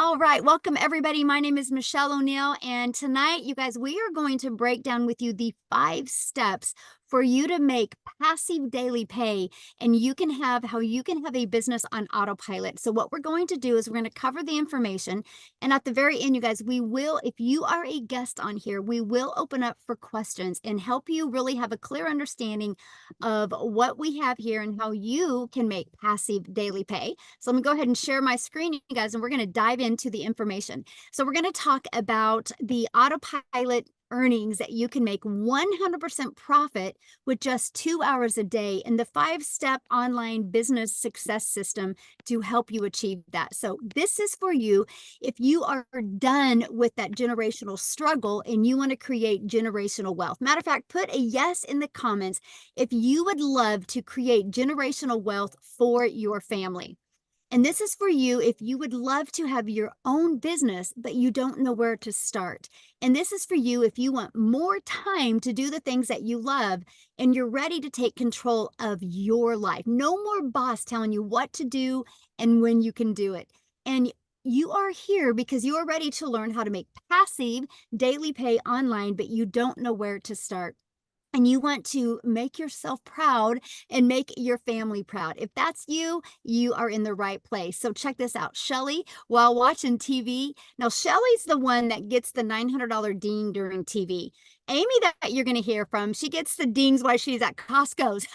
All right, welcome everybody. My name is Michelle O'Neill, and tonight, you guys, we are going to break down with you the 5 steps for you to make passive daily pay, and how you can have a business on autopilot. So what we're going to do is we're going to cover the information, and at the very end, you guys, we will, if you are a guest on here, we will open up for questions and help you really have a clear understanding of what we have here and how you can make passive daily pay. So I'm gonna go ahead and share my screen, you guys, and we're gonna dive into the information. So we're gonna talk about the autopilot earnings that you can make 100% profit with just 2 hours a day and the 5-step online business success system to help you achieve that. So this is for you if you are done with that generational struggle and you want to create generational wealth. Matter of fact, put a yes in the comments if you would love to create generational wealth for your family. And this is for you if you would love to have your own business, but you don't know where to start. And this is for you if you want more time to do the things that you love and you're ready to take control of your life. No more boss telling you what to do and when you can do it. And you are here because you are ready to learn how to make passive daily pay online, but you don't know where to start. And you want to make yourself proud and make your family proud. If that's you, you are in the right place. So check this out. Shelly, while watching TV, now Shelly's the one that gets the $900 ding during TV. Amy, that you're going to hear from, she gets the dings while she's at Costco's.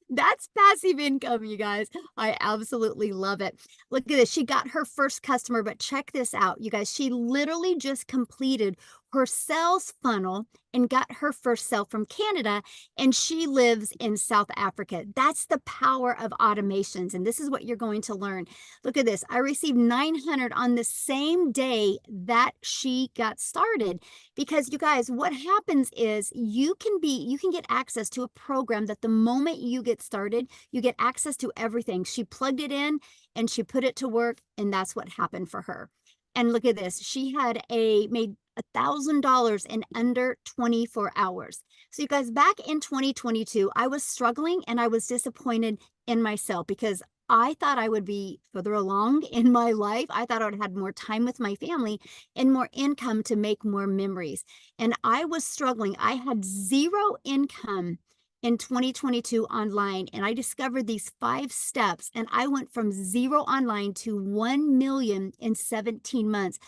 That's passive income, you guys. I absolutely love it. Look at this. She got her first customer, but check this out, you guys. She literally just completed her sales funnel and got her first sale from Canada, and she lives in South Africa. That's the power of automations, and this is what you're going to learn. Look at this. I received 900 on the same day that she got started, because you guys, what happens is you can get access to a program that the moment you get started, you get access to everything. She plugged it in and she put it to work, and that's what happened for her. And look at this. She had made $1,000 in under 24 hours. So you guys, back in 2022, I was struggling and I was disappointed in myself because I thought I would be further along in my life. I thought I would have had more time with my family and more income to make more memories. And I was struggling. I had zero income in 2022 online, and I discovered these 5 steps, and I went from zero online to 1 million in 17 months.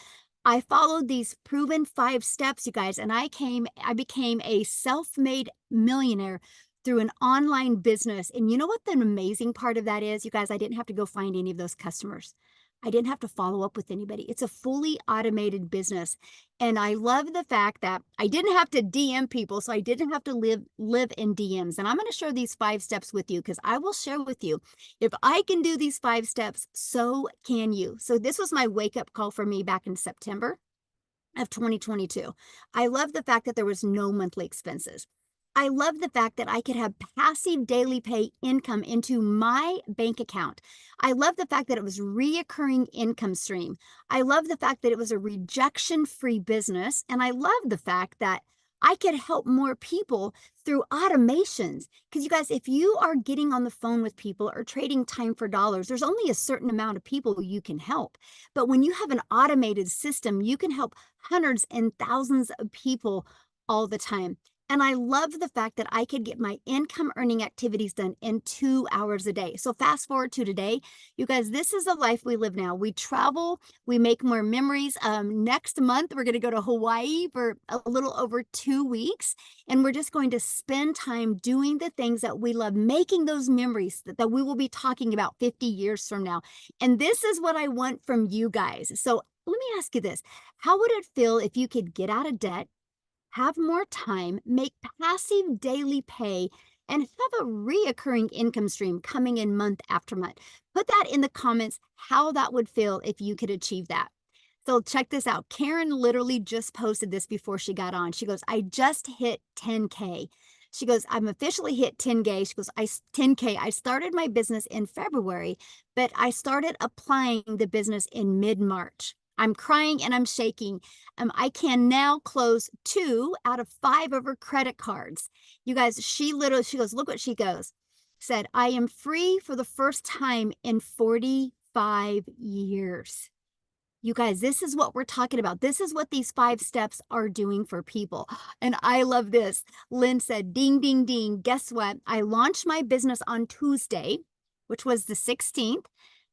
I followed these proven 5 steps, you guys, and I became a self-made millionaire through an online business. And you know what the amazing part of that is, you guys? I didn't have to go find any of those customers. I didn't have to follow up with anybody. It's a fully automated business. And I love the fact that I didn't have to DM people, so I didn't have to live in DMs. And I'm going to share these 5 steps with you because I will share with you, if I can do these 5 steps, so can you. So this was my wake-up call for me back in September of 2022. I love the fact that there was no monthly expenses. I love the fact that I could have passive daily pay income into my bank account. I love the fact that it was reoccurring income stream. I love the fact that it was a rejection-free business. And I love the fact that I could help more people through automations. Because you guys, if you are getting on the phone with people or trading time for dollars, there's only a certain amount of people you can help. But when you have an automated system, you can help hundreds and thousands of people all the time. And I love the fact that I could get my income earning activities done in 2 hours a day. So fast forward to today, you guys, this is the life we live now. We travel, we make more memories. Next month, we're going to go to Hawaii for a little over 2 weeks. And we're just going to spend time doing the things that we love, making those memories that we will be talking about 50 years from now. And this is what I want from you guys. So let me ask you this. How would it feel if you could get out of debt, have more time, make passive daily pay, and have a reoccurring income stream coming in month after month? Put that in the comments how that would feel if you could achieve that. So check this out. Karen literally just posted this before she got on. She goes, I just hit 10K. She goes, I'm officially hit 10K. She goes, 10K. I started my business in February, but I started applying the business in mid-March. I'm crying and I'm shaking. I can now close 2 out of 5 of her credit cards. You guys, she goes, look what she said, I am free for the first time in 45 years. You guys, this is what we're talking about. This is what these 5 steps are doing for people. And I love this. Lynn said, ding, ding, ding. Guess what? I launched my business on Tuesday, which was the 16th.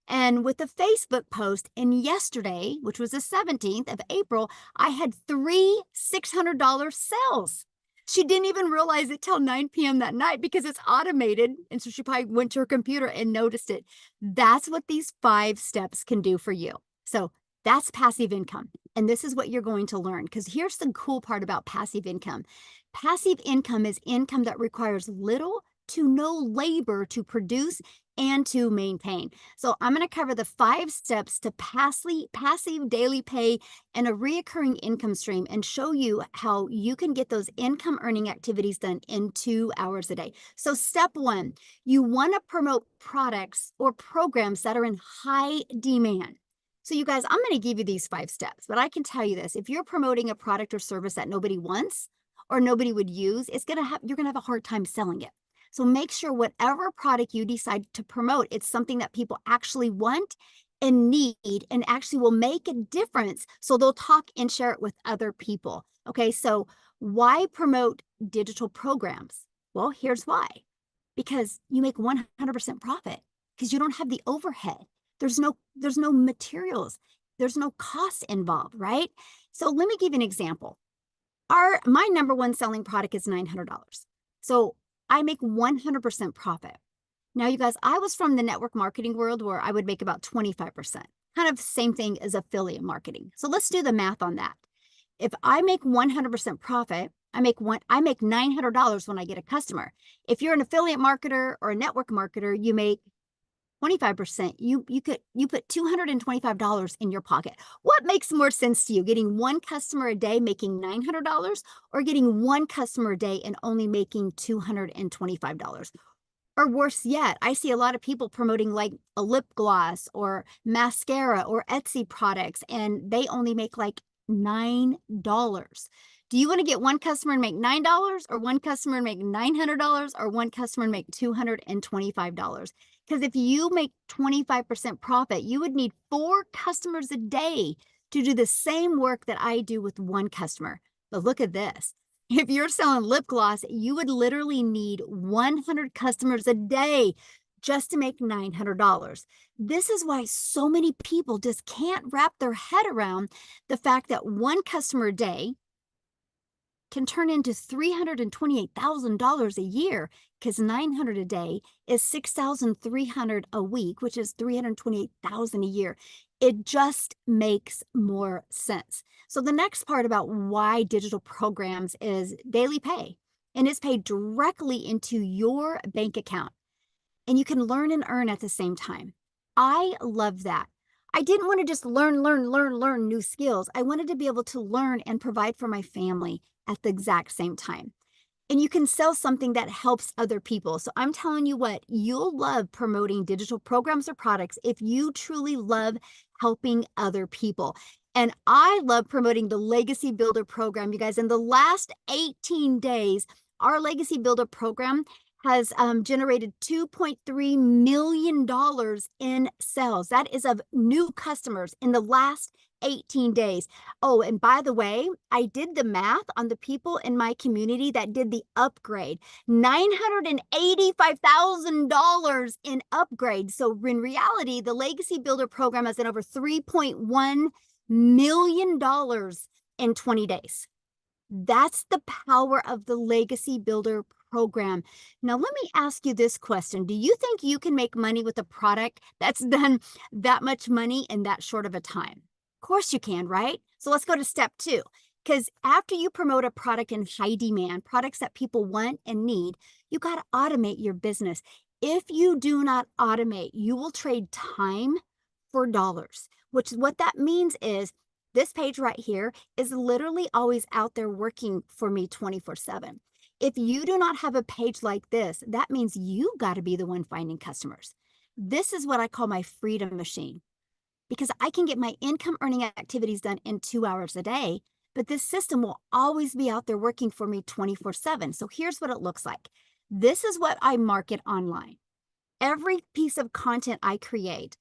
And with a Facebook post, and yesterday, which was the 17th of April, I had 3 $600 sales. She didn't even realize it till 9 p.m. that night because it's automated. And so she probably went to her computer and noticed it. That's what these 5 steps can do for you. So that's passive income. And this is what you're going to learn, because here's the cool part about passive income. Passive income is income that requires little to no labor to produce and to maintain. So I'm going to cover the 5 steps to passive daily pay and a reoccurring income stream, and show you how you can get those income earning activities done in 2 hours a day. So step 1, you want to promote products or programs that are in high demand. So you guys, I'm going to give you these 5 steps, but I can tell you this: if you're promoting a product or service that nobody wants or nobody would use, you're going to have a hard time selling it. So make sure whatever product you decide to promote, it's something that people actually want and need and actually will make a difference. So they'll talk and share it with other people. Okay, so why promote digital programs? Well, here's why. Because you make 100% profit, because you don't have the overhead. There's no materials. There's no cost involved, right? So let me give you an example. My number one selling product is $900. So I make 100% profit. Now, you guys, I was from the network marketing world where I would make about 25%, kind of same thing as affiliate marketing. So let's do the math on that. If I make 100% profit, I make $900 when I get a customer. If you're an affiliate marketer or a network marketer, you make 25%. You put $225 in your pocket. What makes more sense to you, getting one customer a day making $900, or getting one customer a day and only making $225? Or worse yet, I see a lot of people promoting like a lip gloss or mascara or Etsy products, and they only make like $9. Do you want to get one customer and make $9, or one customer and make $900, or one customer and make $225? Because if you make 25% profit, you would need 4 customers a day to do the same work that I do with one customer. But look at this. If you're selling lip gloss, you would literally need 100 customers a day just to make $900. This is why so many people just can't wrap their head around the fact that one customer a day can turn into $328,000 a year, because 900 a day is 6,300 a week, which is 328,000 a year. It just makes more sense. So the next part about why digital programs is daily pay, and it's paid directly into your bank account, and you can learn and earn at the same time. I love that. I didn't want to just learn new skills. I wanted to be able to learn and provide for my family at the exact same time. And you can sell something that helps other people. So I'm telling you what, you'll love promoting digital programs or products if you truly love helping other people. And I love promoting the Legacy Builder program, you guys. In the last 18 days, our Legacy Builder program has generated $2.3 million in sales. That is of new customers in the last 18 days. Oh, and by the way, I did the math on the people in my community that did the upgrade. $985,000 in upgrade. So in reality, the Legacy Builder program has done over $3.1 million in 20 days. That's the power of the Legacy Builder program. Now, let me ask you this question. Do you think you can make money with a product that's done that much money in that short of a time? Of course you can, right? So let's go to step 2. Because after you promote a product in high demand, products that people want and need, you got to automate your business. If you do not automate, you will trade time for dollars, which what that means is this page right here is literally always out there working for me 24/7. If you do not have a page like this, that means you got to be the one finding customers. This is what I call my freedom machine, because I can get my income earning activities done in 2 hours a day, but this system will always be out there working for me 24/7. So here's what it looks like. This is what I market online. Every piece of content I create,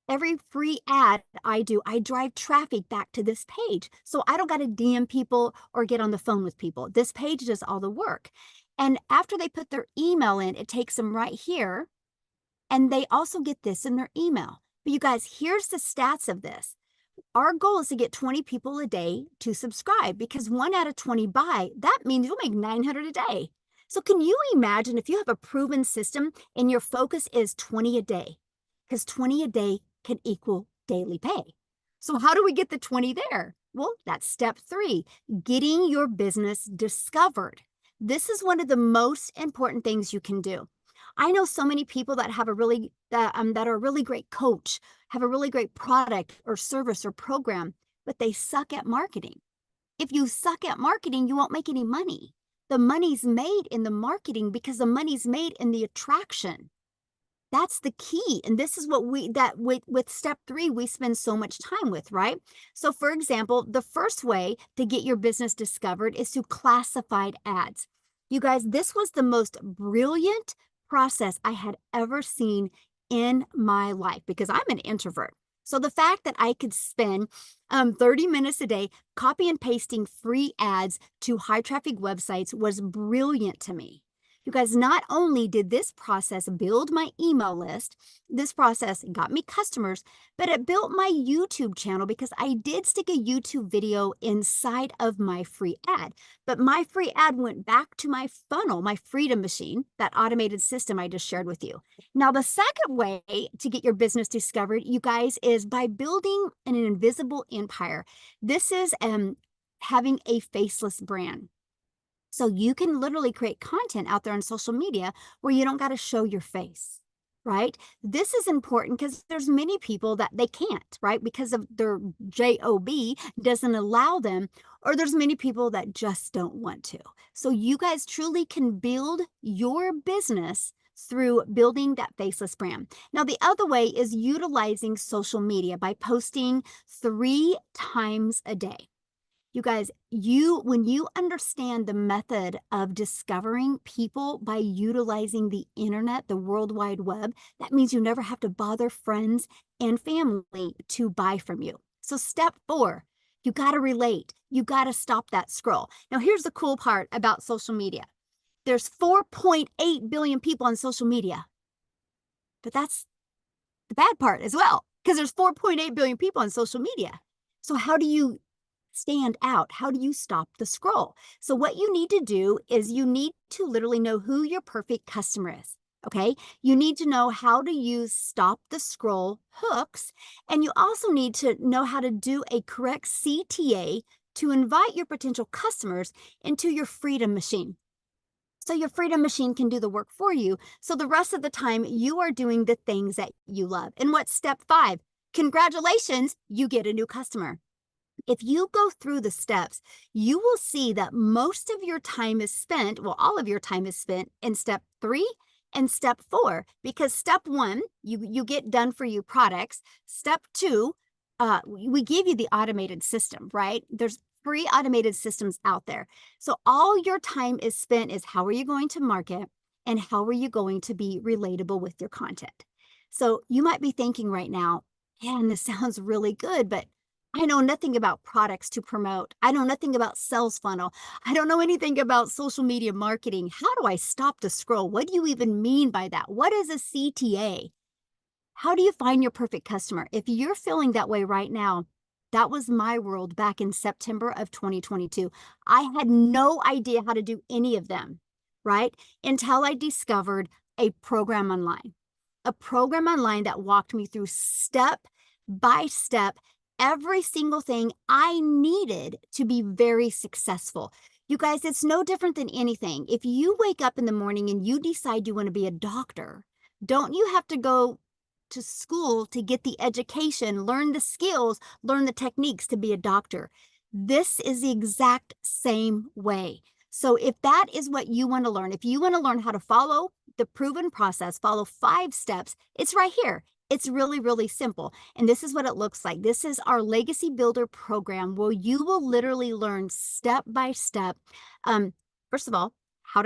Every free ad I do, I drive traffic back to this page. So I don't got to DM people or get on the phone with people. This page does all the work. And after they put their email in, it takes them right here. And they also get this in their email. But you guys, here's the stats of this. Our goal is to get 20 people a day to subscribe, because 1 out of 20 buy. That means you'll make 900 a day. So can you imagine if you have a proven system and your focus is 20 a day? Because 20 a day can equal daily pay. So how do we get the 20 there? Well, that's step 3, getting your business discovered. This is one of the most important things you can do. I know so many people that have a really that are a really great coach, have a really great product or service or program, but they suck at marketing. If you suck at marketing, you won't make any money. The money's made in the marketing because the money's made in the attraction. That's the key. And this is what with step 3, we spend so much time with, right? So for example, the first way to get your business discovered is through classified ads. You guys, this was the most brilliant process I had ever seen in my life, because I'm an introvert. So the fact that I could spend 30 minutes a day copy and pasting free ads to high traffic websites was brilliant to me. You guys, not only did this process build my email list, this process got me customers, but it built my YouTube channel, because I did stick a YouTube video inside of my free ad. But my free ad went back to my funnel, my Freedom Machine, that automated system I just shared with you. Now, the second way to get your business discovered, you guys, is by building an invisible empire. This is having a faceless brand. So you can literally create content out there on social media where you don't got to show your face, right? This is important because there's many people that they can't, right? Because of their job doesn't allow them, or there's many people that just don't want to. So you guys truly can build your business through building that faceless brand. Now, the other way is utilizing social media by posting 3 times a day. You guys, when you understand the method of discovering people by utilizing the internet, the World Wide Web, that means you never have to bother friends and family to buy from you. So step 4, you got to relate. You got to stop that scroll. Now, here's the cool part about social media. There's 4.8 billion people on social media, but that's the bad part as well, because there's 4.8 billion people on social media. So how do you stand out? How do you stop the scroll? So what you need to do is you need to literally know who your perfect customer is. Okay. You need to know how to use stop the scroll hooks. And you also need to know how to do a correct CTA to invite your potential customers into your Freedom Machine. So your Freedom Machine can do the work for you. So the rest of the time you are doing the things that you love. And what's step 5? Congratulations, you get a new customer. If you go through the steps, you will see that most of your time is spent, well, all of your time is spent in step 3 and step 4, because step 1, you get done for you products. Step 2, we give you the automated system, right? There's free automated systems out there. So all your time is spent is how are you going to market and how are you going to be relatable with your content? So you might be thinking right now, man, this sounds really good, but I know nothing about products to promote. I know nothing about sales funnel. I don't know anything about social media marketing. How do I stop the scroll? What do you even mean by that? What is a CTA? How do you find your perfect customer? If you're feeling that way right now, that was my world back in September of 2022. I had no idea how to do any of them, right? Until I discovered a program online that walked me through step by step every single thing I needed to be very successful. You guys, it's no different than anything. If you wake up in the morning and you decide you want to be a doctor, don't you have to go to school to get the education, learn the skills, learn the techniques to be a doctor? This is the exact same way. So if that is what you want to learn, if you want to learn how to follow the proven process, follow 5 steps, it's right here. It's really, really simple. And this is what it looks like. This is our Legacy Builder program where you will literally learn step by step. First of all, how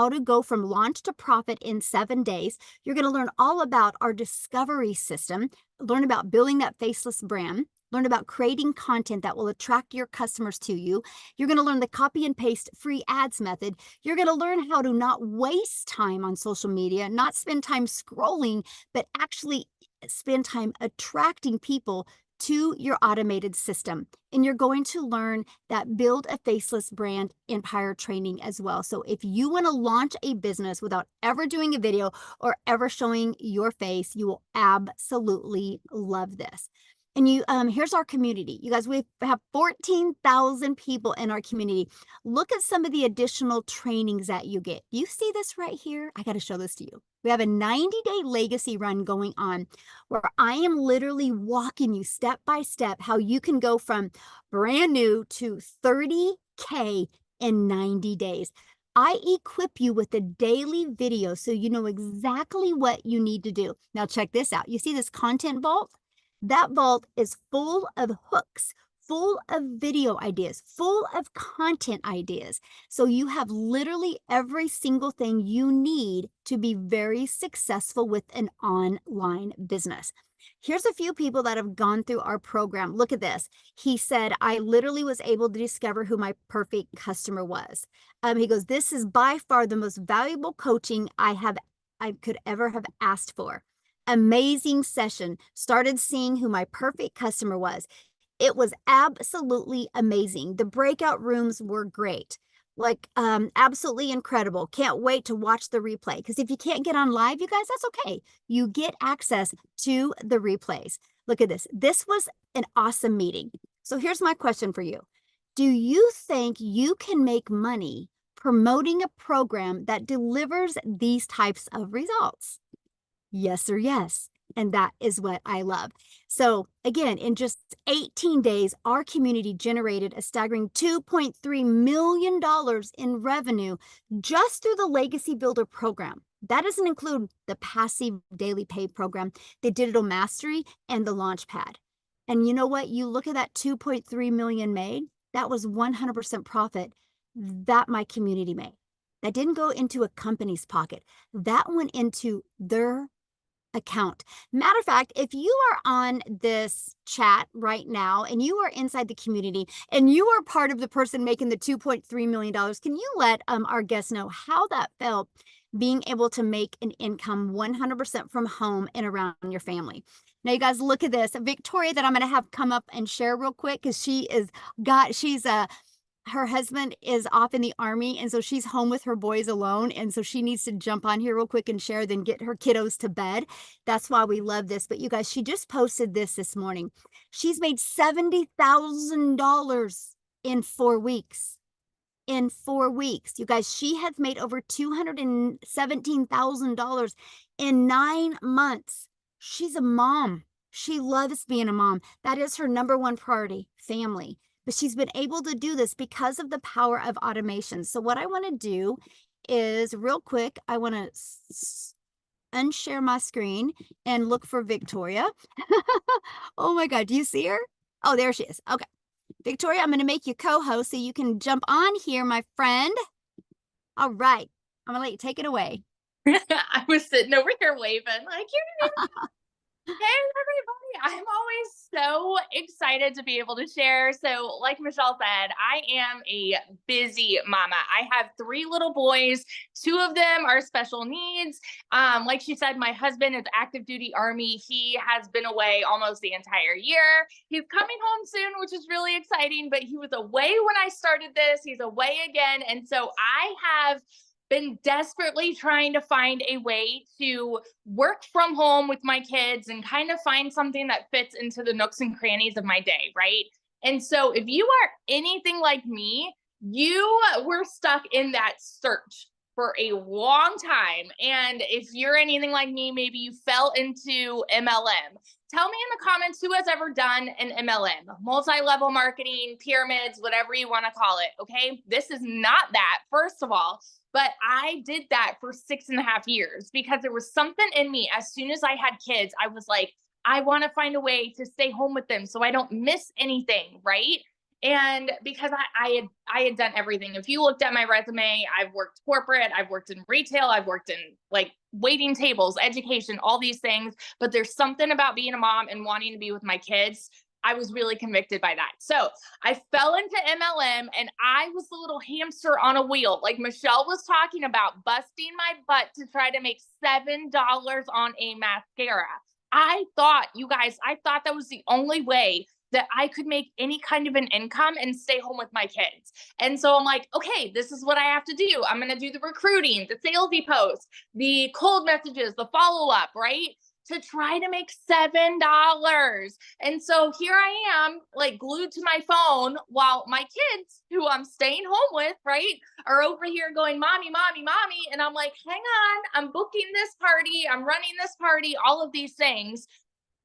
to go from launch to profit in 7 days. You're going to learn all about our discovery system, learn about building that faceless brand, learn about creating content that will attract your customers to you. You're going to learn the copy and paste free ads method. You're going to learn how to not waste time on social media, not spend time scrolling, but actually spend time attracting people to your automated system. And you're going to learn that build a faceless brand empire training as well. So if you want to launch a business without ever doing a video or ever showing your face, you will absolutely love this. And here's our community. You guys, we have 14,000 people in our community. Look at some of the additional trainings that you get. You see this right here? I got to show this to you. We have a 90-day legacy run going on where I am literally walking you step by step how you can go from brand new to 30K in 90 days. I equip you with a daily video so you know exactly what you need to do. Now check this out. You see this content vault? That vault is full of hooks, full of video ideas, full of content ideas. So you have literally every single thing you need to be very successful with an online business. Here's a few people that have gone through our program. Look at this. He said, I literally was able to discover who my perfect customer was. He goes, this is by far the most valuable coaching I could ever have asked for. Amazing session. Started seeing who my perfect customer was. It was absolutely amazing. The breakout rooms were great. Like, absolutely incredible. Can't wait to watch the replay. Because if you can't get on live, you guys, that's okay. You get access to the replays. Look at this. This was an awesome meeting. So here's my question for you. Do you think you can make money promoting a program that delivers these types of results? Yes or yes. And that is what I love. So again, in just 18 days, our community generated a staggering $2.3 million in revenue just through the Legacy Builder program. That doesn't include the passive daily pay program, the digital mastery, and the Launchpad. And you know what? You look at that 2.3 million made, that was 100% profit that my community made. That didn't go into a company's pocket. That went into their account. Matter of fact, if you are on this chat right now and you are inside the community and you are part of the person making the $2.3 million, can you let our guests know how that felt being able to make an income 100% from home and around your family? Now, you guys, look at this. Victoria, that I'm going to have come up and share real quick because her husband is off in the Army, and so she's home with her boys alone, and so she needs to jump on here real quick and share, then get her kiddos to bed. That's why we love this. But you guys, she just posted this morning. She's made $70,000 in 4 weeks. In 4 weeks. You guys, she has made over $217,000 in 9 months. She's a mom. She loves being a mom. That is her number one priority, family. But she's been able to do this because of the power of automation. So what I want to do is real quick, I want to unshare my screen and look for Victoria. Oh my God, do you see her? Oh, there she is. Okay. Victoria, I'm going to make you co-host so you can jump on here, my friend. All right. I'm going to let you take it away. I was sitting over here waving like, hey, everybody. I'm always so excited to be able to share. So like Michelle said, I am a busy mama. I have 3 little boys. 2 of them are special needs. Like she said, my husband is active duty Army. He has been away almost the entire year. He's coming home soon, which is really exciting, but he was away when I started this. He's away again. And so I have been desperately trying to find a way to work from home with my kids and kind of find something that fits into the nooks and crannies of my day, right? And so if you are anything like me, you were stuck in that search for a long time. And if you're anything like me, maybe you fell into MLM. Tell me in the comments who has ever done an MLM, multi-level marketing, pyramids, whatever you want to call it. Okay. This is not that, first of all. But I did that for 6.5 years because there was something in me. As soon as I had kids, I was like, I want to find a way to stay home with them so I don't miss anything, right? And because I had done everything. If you looked at my resume, I've worked corporate, I've worked in retail, I've worked in like waiting tables, education, all these things. But there's something about being a mom and wanting to be with my kids. I was really convicted by that. So I fell into MLM and I was the little hamster on a wheel. Like Michelle was talking about, busting my butt to try to make $7 on a mascara. I thought, you guys, I thought that was the only way that I could make any kind of an income and stay home with my kids. And so I'm like, okay, this is what I have to do. I'm going to do the recruiting, the salesy posts, the cold messages, the follow up, right? To try to make $7. And so here I am, like glued to my phone while my kids, who I'm staying home with, right, are over here going, mommy, mommy, mommy. And I'm like, hang on, I'm booking this party, I'm running this party, all of these things.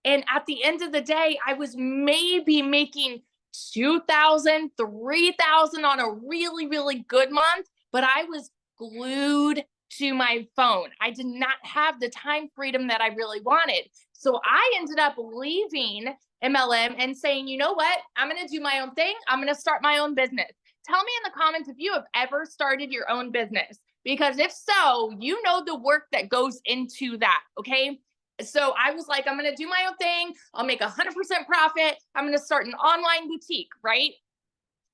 And at the end of the day, I was maybe making 2,000, 3,000 on a really, really good month, but I was glued to my phone. I did not have the time freedom that I really wanted. So I ended up leaving MLM and saying, you know what? I'm going to do my own thing. I'm going to start my own business. Tell me in the comments if you have ever started your own business, because if so, you know the work that goes into that. Okay. So I was like, I'm going to do my own thing. I'll make 100% profit. I'm going to start an online boutique, right?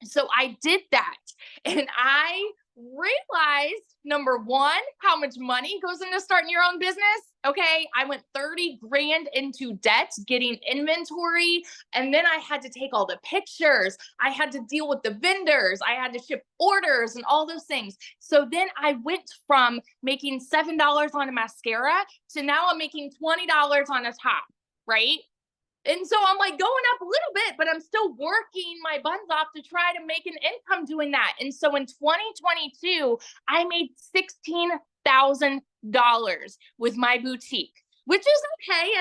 So I did that. And I realized, number one, how much money goes into starting your own business. Okay. I went 30 grand into debt getting inventory. And then I had to take all the pictures. I had to deal with the vendors. I had to ship orders and all those things. So then I went from making $7 on a mascara to now I'm making $20 on a top, right? And so I'm like going up a little bit, but I'm still working my buns off to try to make an income doing that. And so in 2022, I made $16,000 with my boutique, which is okay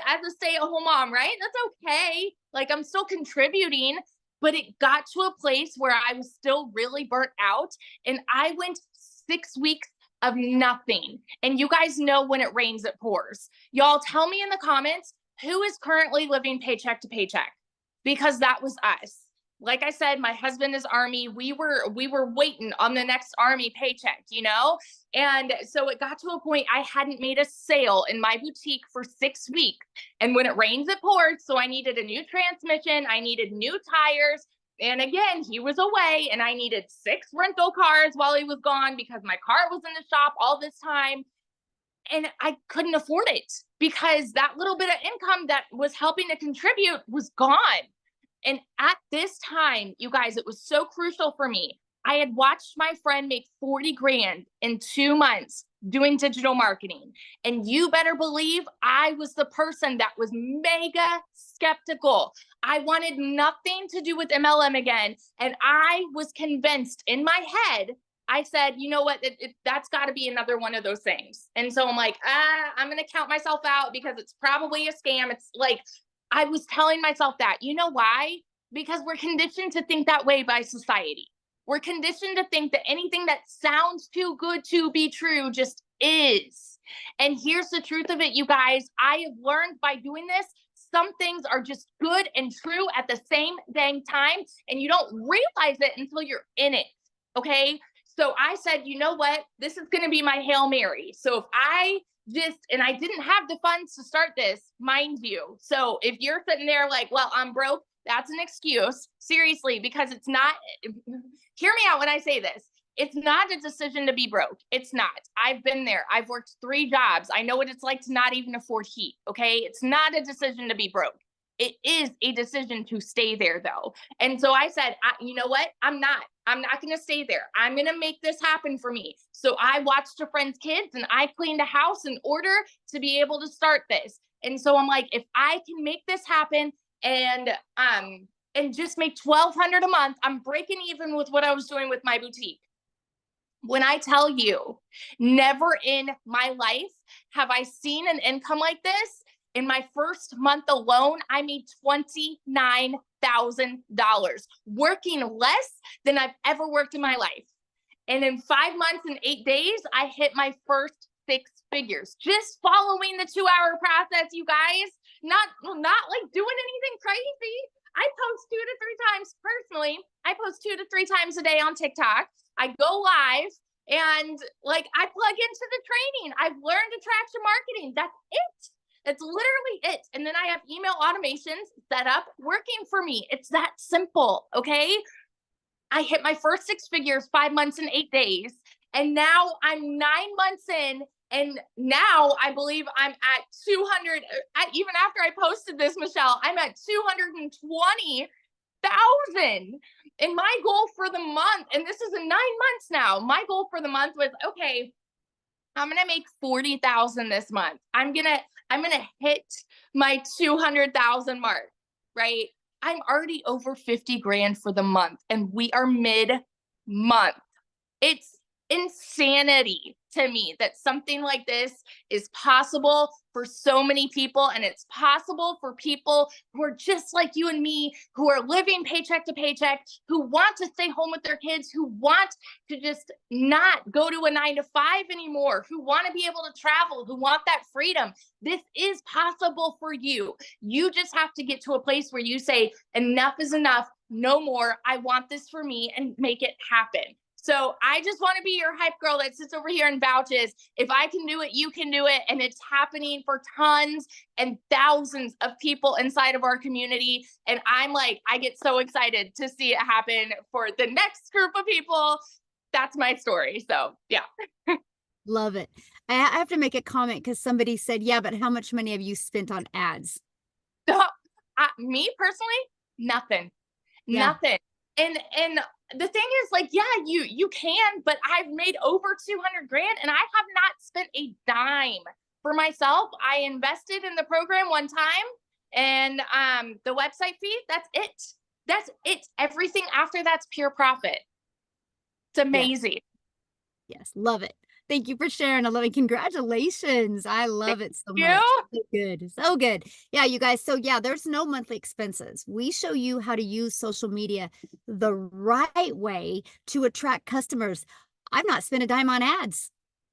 as a stay-at-home mom, right? That's okay. Like I'm still contributing, but it got to a place where I was still really burnt out. And I went 6 weeks of nothing. And you guys know when it rains, it pours. Y'all tell me in the comments, who is currently living paycheck to paycheck? Because that was us. Like I said, my husband is Army. We were waiting on the next Army paycheck, you know? And so it got to a point I hadn't made a sale in my boutique for 6 weeks. And when it rains, it pours. So I needed a new transmission. I needed new tires. And again, he was away and I needed 6 rental cars while he was gone because my car was in the shop all this time. And I couldn't afford it because that little bit of income that was helping to contribute was gone. And at this time, you guys, it was so crucial for me. I had watched my friend make 40 grand in 2 months doing digital marketing. And you better believe I was the person that was mega skeptical. I wanted nothing to do with MLM again. And I was convinced in my head, I said, you know what, that's got to be another one of those things. And so I'm like, I'm going to count myself out because it's probably a scam. It's like, I was telling myself that. You know why? Because we're conditioned to think that way by society. We're conditioned to think that anything that sounds too good to be true just is. And here's the truth of it, you guys. I have learned by doing this, some things are just good and true at the same dang time. And you don't realize it until you're in it. Okay. So I said, you know what? This is going to be my Hail Mary. So if I and I didn't have the funds to start this, mind you. So if you're sitting there like, well, I'm broke, that's an excuse. Seriously, because it's not, hear me out when I say this. It's not a decision to be broke. It's not. I've been there. I've worked 3 jobs. I know what it's like to not even afford heat. Okay. It's not a decision to be broke. It is a decision to stay there though. And so I said, you know what? I'm not going to stay there. I'm going to make this happen for me. So I watched a friend's kids and I cleaned a house in order to be able to start this. And so I'm like, if I can make this happen and just make $1,200 a month, I'm breaking even with what I was doing with my boutique. When I tell you, never in my life have I seen an income like this. In my first month alone, I made $29,000, working less than I've ever worked in my life. And in 5 months and 8 days, I hit my first 6 figures, just following the 2-hour process, you guys. Not like doing anything crazy. I post 2 to 3 times personally. I post 2 to 3 times a day on TikTok. I go live And like I plug into the training. I've learned attraction marketing. That's it. That's literally it. And then I have email automations set up working for me. It's that simple. Okay. I hit my first six figures 5 months and 8 days. And now I'm 9 months in. And now I believe I'm at 200. Even after I posted this, Michelle, I'm at 220,000. And my goal for the month, and this is in 9 months now, my goal for the month was, okay, I'm gonna make 40,000 this month. I'm gonna hit my 200,000 mark, right? I'm already over 50 grand for the month, and we are mid month. It's insanity to me that something like this is possible for so many people. And it's possible for people who are just like you and me, who are living paycheck to paycheck, who want to stay home with their kids, who want to just not go to a 9 to 5 anymore, who want to be able to travel, who want that freedom. This is possible for you. You just have to get to a place where you say, enough is enough, no more. I want this for me, and make it happen. So I just want to be your hype girl that sits over here and vouches. If I can do it, you can do it. And it's happening for tons and thousands of people inside of our community. And I'm like, I get so excited to see it happen for the next group of people. That's my story. So yeah. Love it. I have to make a comment because somebody said, yeah, but how much money have you spent on ads? Me personally, nothing. Yeah. Nothing. And the thing is, like, yeah, you can, but I've made over 200 grand and I have not spent a dime for myself. I invested in the program one time, and the website fee, that's it. That's it. Everything after that's pure profit. It's Yes. amazing. Yes. Love it. Thank you for sharing. I love it. Congratulations. I Thank love it so you. much. So good. So good. Yeah, you guys. So, yeah, there's no monthly expenses. We show you how to use social media the right way to attract customers. I've not spent a dime on ads.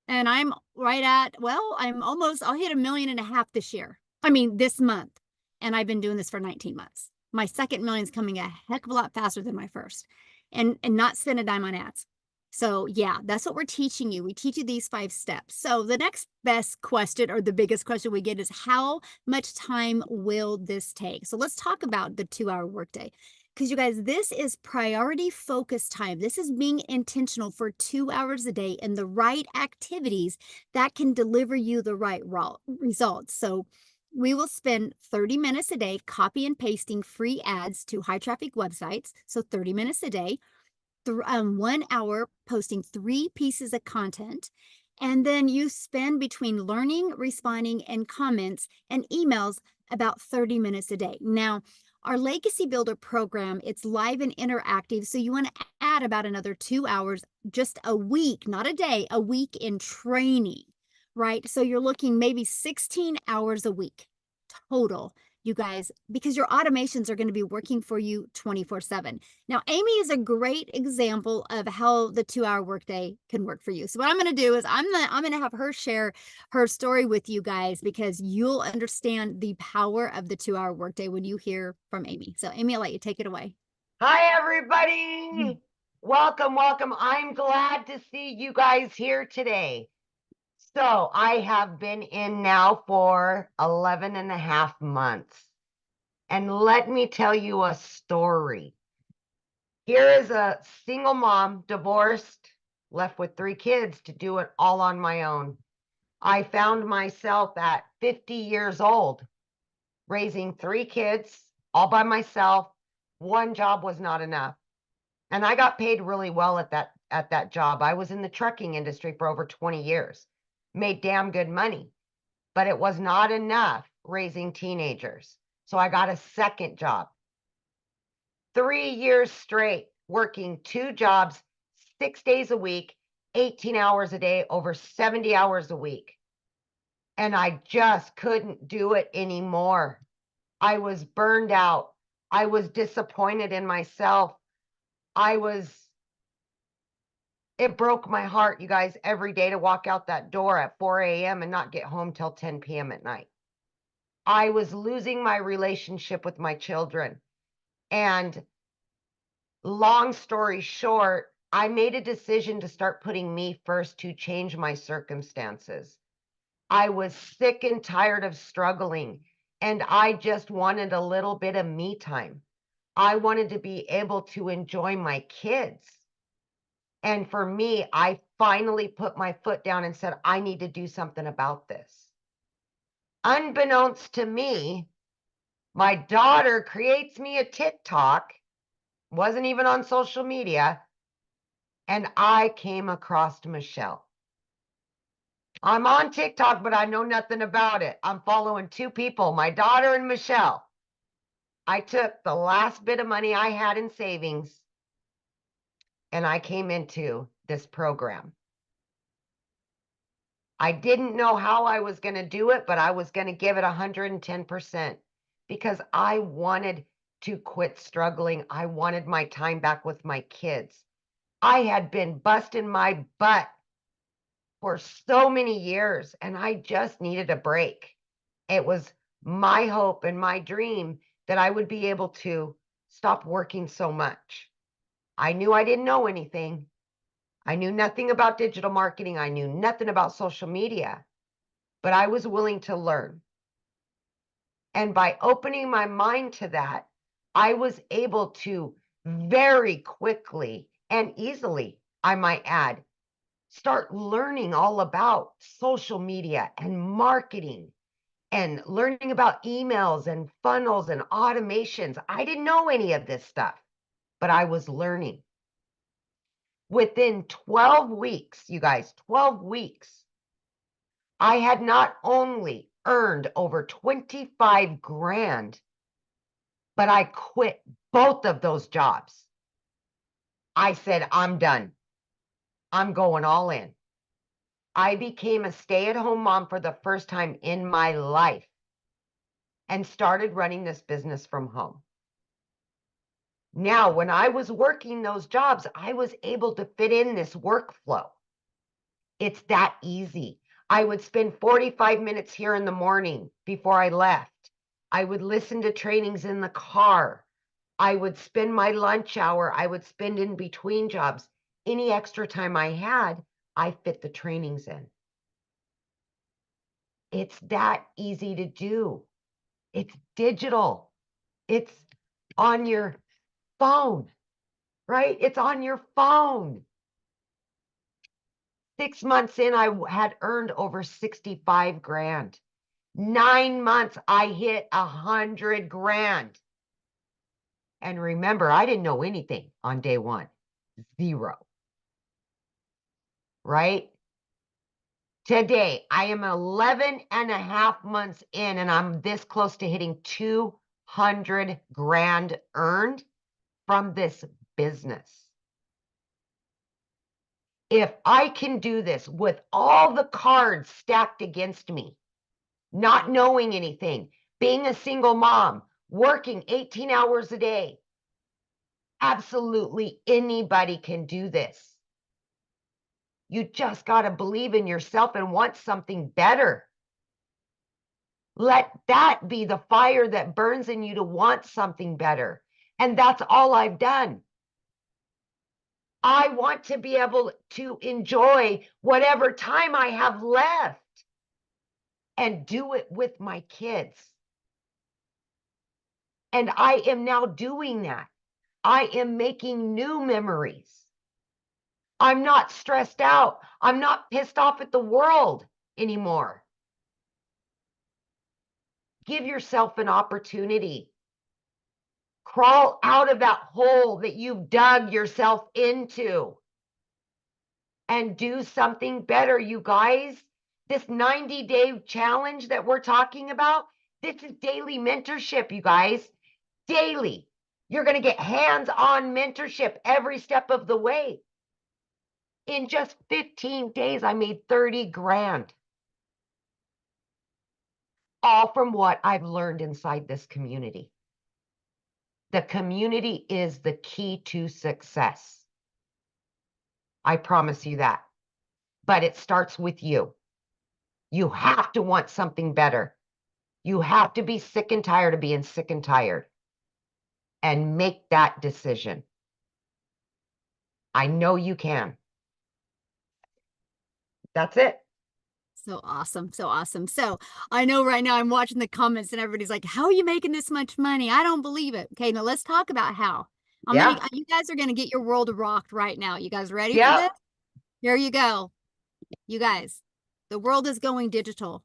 And I'm right at, well, I'll hit 1.5 million this year. I mean, this month. And I've been doing this for 19 months. My second million's coming a heck of a lot faster than my first. And not spend a dime on ads. So yeah, that's what we're teaching you. We teach you these 5 steps. So the next best question, or the biggest question we get, is how much time will this take? So let's talk about the 2-hour workday. Because you guys, this is priority focus time. This is being intentional for 2 hours a day in the right activities that can deliver you the right results. So we will spend 30 minutes a day copy and pasting free ads to high traffic websites. So 30 minutes a day. 1 hour posting 3 pieces of content, and then you spend between learning, responding, and comments and emails about 30 minutes a day. Now, our Legacy Builder program, it's live and interactive, so you want to add about another 2 hours just a week, not a day, a week in training, right? So you're looking maybe 16 hours a week total, you guys, because your automations are going to be working for you 24/7. Now, Amy is a great example of how the 2-hour workday can work for you. So what I'm going to do is I'm going to have her share her story with you guys, because you'll understand the power of the 2-hour workday when you hear from Amy. So Amy, I'll let you take it away. Hi, everybody. Welcome, welcome. I'm glad to see you guys here today. So I have been in now for 11 and a half months. And let me tell you a story. Here is a single mom, divorced, left with 3 kids to do it all on my own. I found myself at 50 years old, raising 3 kids all by myself. One job was not enough. And I got paid really well at that job. I was in the trucking industry for over 20 years, made damn good money, but it was not enough raising teenagers. So I got a second job. 3 years straight, working 2 jobs, 6 days a week, 18 hours a day, over 70 hours a week. And I just couldn't do it anymore. I was burned out. I was disappointed in myself. It broke my heart, you guys, every day to walk out that door at 4 a.m. and not get home till 10 p.m. at night. I was losing my relationship with my children. And long story short, I made a decision to start putting me first to change my circumstances. I was sick and tired of struggling, and I just wanted a little bit of me time. I wanted to be able to enjoy my kids. And for me, I finally put my foot down and said, I need to do something about this. Unbeknownst to me, my daughter creates me a TikTok, wasn't even on social media, and I came across Michelle. I'm on TikTok, but I know nothing about it. I'm following two people, my daughter and Michelle. I took the last bit of money I had in savings and I came into this program. I didn't know how I was going to do it, but I was going to give it 110% because I wanted to quit struggling. I wanted my time back with my kids. I had been busting my butt for so many years and I just needed a break. It was my hope and my dream that I would be able to stop working so much. I knew I didn't know anything. I knew nothing about digital marketing. I knew nothing about social media, but I was willing to learn. And by opening my mind to that, I was able to very quickly and easily, I might add, start learning all about social media and marketing and learning about emails and funnels and automations. I didn't know any of this stuff, but I was learning. Within 12 weeks, you guys, 12 weeks, I had not only earned over 25 grand, but I quit both of those jobs. I said, I'm done. I'm going all in. I became a stay-at-home mom for the first time in my life and started running this business from home. Now, when I was working those jobs, I was able to fit in this workflow. It's that easy. I would spend 45 minutes here in the morning before I left. I would listen to trainings in the car. I would spend my lunch hour. I would spend in between jobs. Any extra time I had, I fit the trainings in. It's that easy to do. It's digital. It's on your phone, right? It's on your phone. 6 months in, I had earned over 65 grand. 9 months, I hit 100 grand. And remember, I didn't know anything on day one. Zero. Right? Today, I am 11 and a half months in, and I'm this close to hitting 200 grand earned from this business. If I can do this with all the cards stacked against me, not knowing anything, being a single mom, working 18 hours a day, absolutely anybody can do this. You just got to believe in yourself and want something better. Let that be the fire that burns in you to want something better. And that's all I've done. I want to be able to enjoy whatever time I have left and do it with my kids. And I am now doing that. I am making new memories. I'm not stressed out. I'm not pissed off at the world anymore. Give yourself an opportunity. Crawl out of that hole that you've dug yourself into and do something better, you guys. This 90-day challenge that we're talking about, this is daily mentorship, you guys. Daily. You're going to get hands-on mentorship every step of the way. In just 15 days, I made 30 grand. All from what I've learned inside this community. The community is the key to success. I promise you that. But it starts with you. You have to want something better. You have to be sick and tired of being sick and tired. And make that decision. I know you can. That's it. So awesome. So awesome. So I know right now I'm watching the comments and everybody's like, how are you making this much money? I don't believe it. Okay, now let's talk about how. Yeah. You guys are gonna get your world rocked right now. You guys ready for Yep. this? Here you go. You guys, the world is going digital.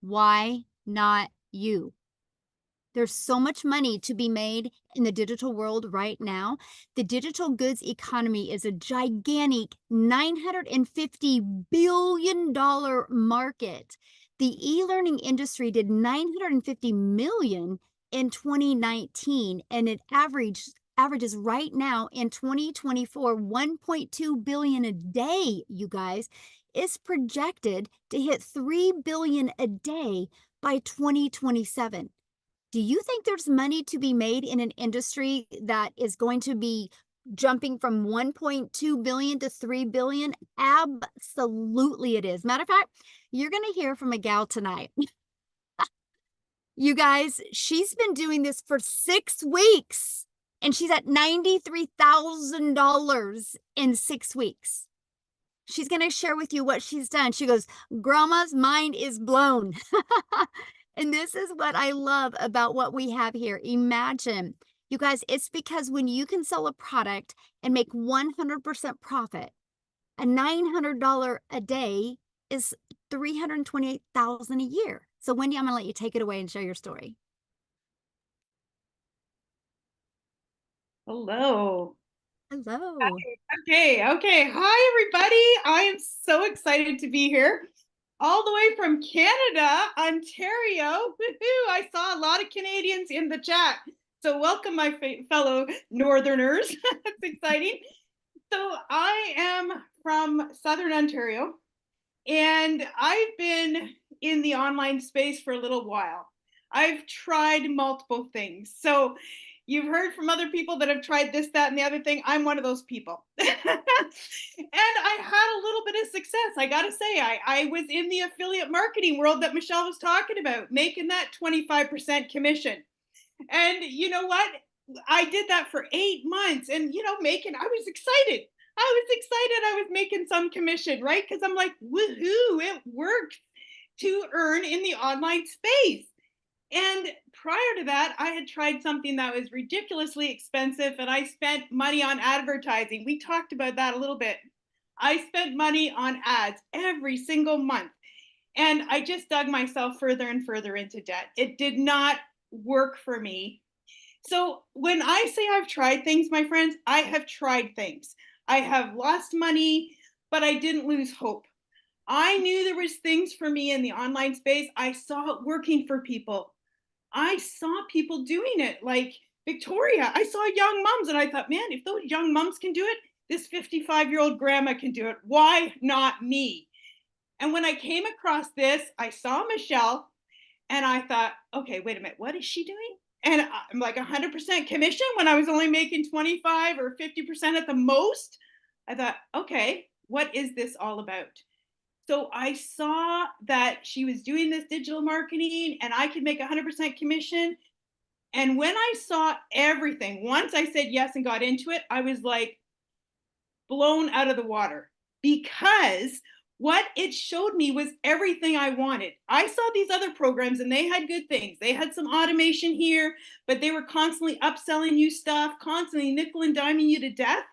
Why not you? There's so much money to be made in the digital world right now. The digital goods economy is a gigantic $950 billion market. The e-learning industry did 950 million in 2019, and it averages right now in 2024 1.2 billion a day, you guys. Is projected to hit 3 billion a day by 2027. Do you think there's money to be made in an industry that is going to be jumping from 1.2 billion to 3 billion? Absolutely it is. Matter of fact, you're going to hear from a gal tonight. You guys, she's been doing this for 6 weeks and she's at $93,000 in 6 weeks. She's going to share with you what she's done. She goes, Grandma's mind is blown. And this is what I love about what we have here. Imagine, you guys, it's because when you can sell a product and make 100% profit, a $900 a day is $328,000 a year. So Wendy, I'm going to let you take it away and share your story. Hello. Hello. Okay. Hi, everybody. I am so excited to be here. All the way from Canada, Ontario. Woohoo! I saw a lot of Canadians in the chat. So welcome, my fellow Northerners. That's exciting. So I am from Southern Ontario, and I've been in the online space for a little while. I've tried multiple things. So you've heard from other people that have tried this, that, and the other thing. I'm one of those people. And I had a little bit of success. I got to say, I was in the affiliate marketing world that Michelle was talking about, making that 25% commission. And you know what? I did that for 8 months and, I was excited. I was making some commission, right? Because I'm like, woohoo, it worked to earn in the online space. And prior to that, I had tried something that was ridiculously expensive and I spent money on advertising. We talked about that a little bit. I spent money on ads every single month. And I just dug myself further and further into debt. It did not work for me. So when I say I've tried things, my friends, I have tried things. I have lost money, but I didn't lose hope. I knew there was things for me in the online space. I saw it working for people. I saw people doing it, like Victoria. I saw young moms and I thought, man, if those young moms can do it, this 55-year-old grandma can do it. Why not me? And when I came across this, I saw Michelle and I thought, okay, wait a minute, what is she doing? And I'm like 100% commission when I was only making 25 or 50% at the most. I thought, okay, what is this all about? So I saw that she was doing this digital marketing and I could make 100% commission. And when I saw everything, once I said yes and got into it, I was like blown out of the water because what it showed me was everything I wanted. I saw these other programs and they had good things. They had some automation here, but they were constantly upselling you stuff, constantly nickel and diming you to death.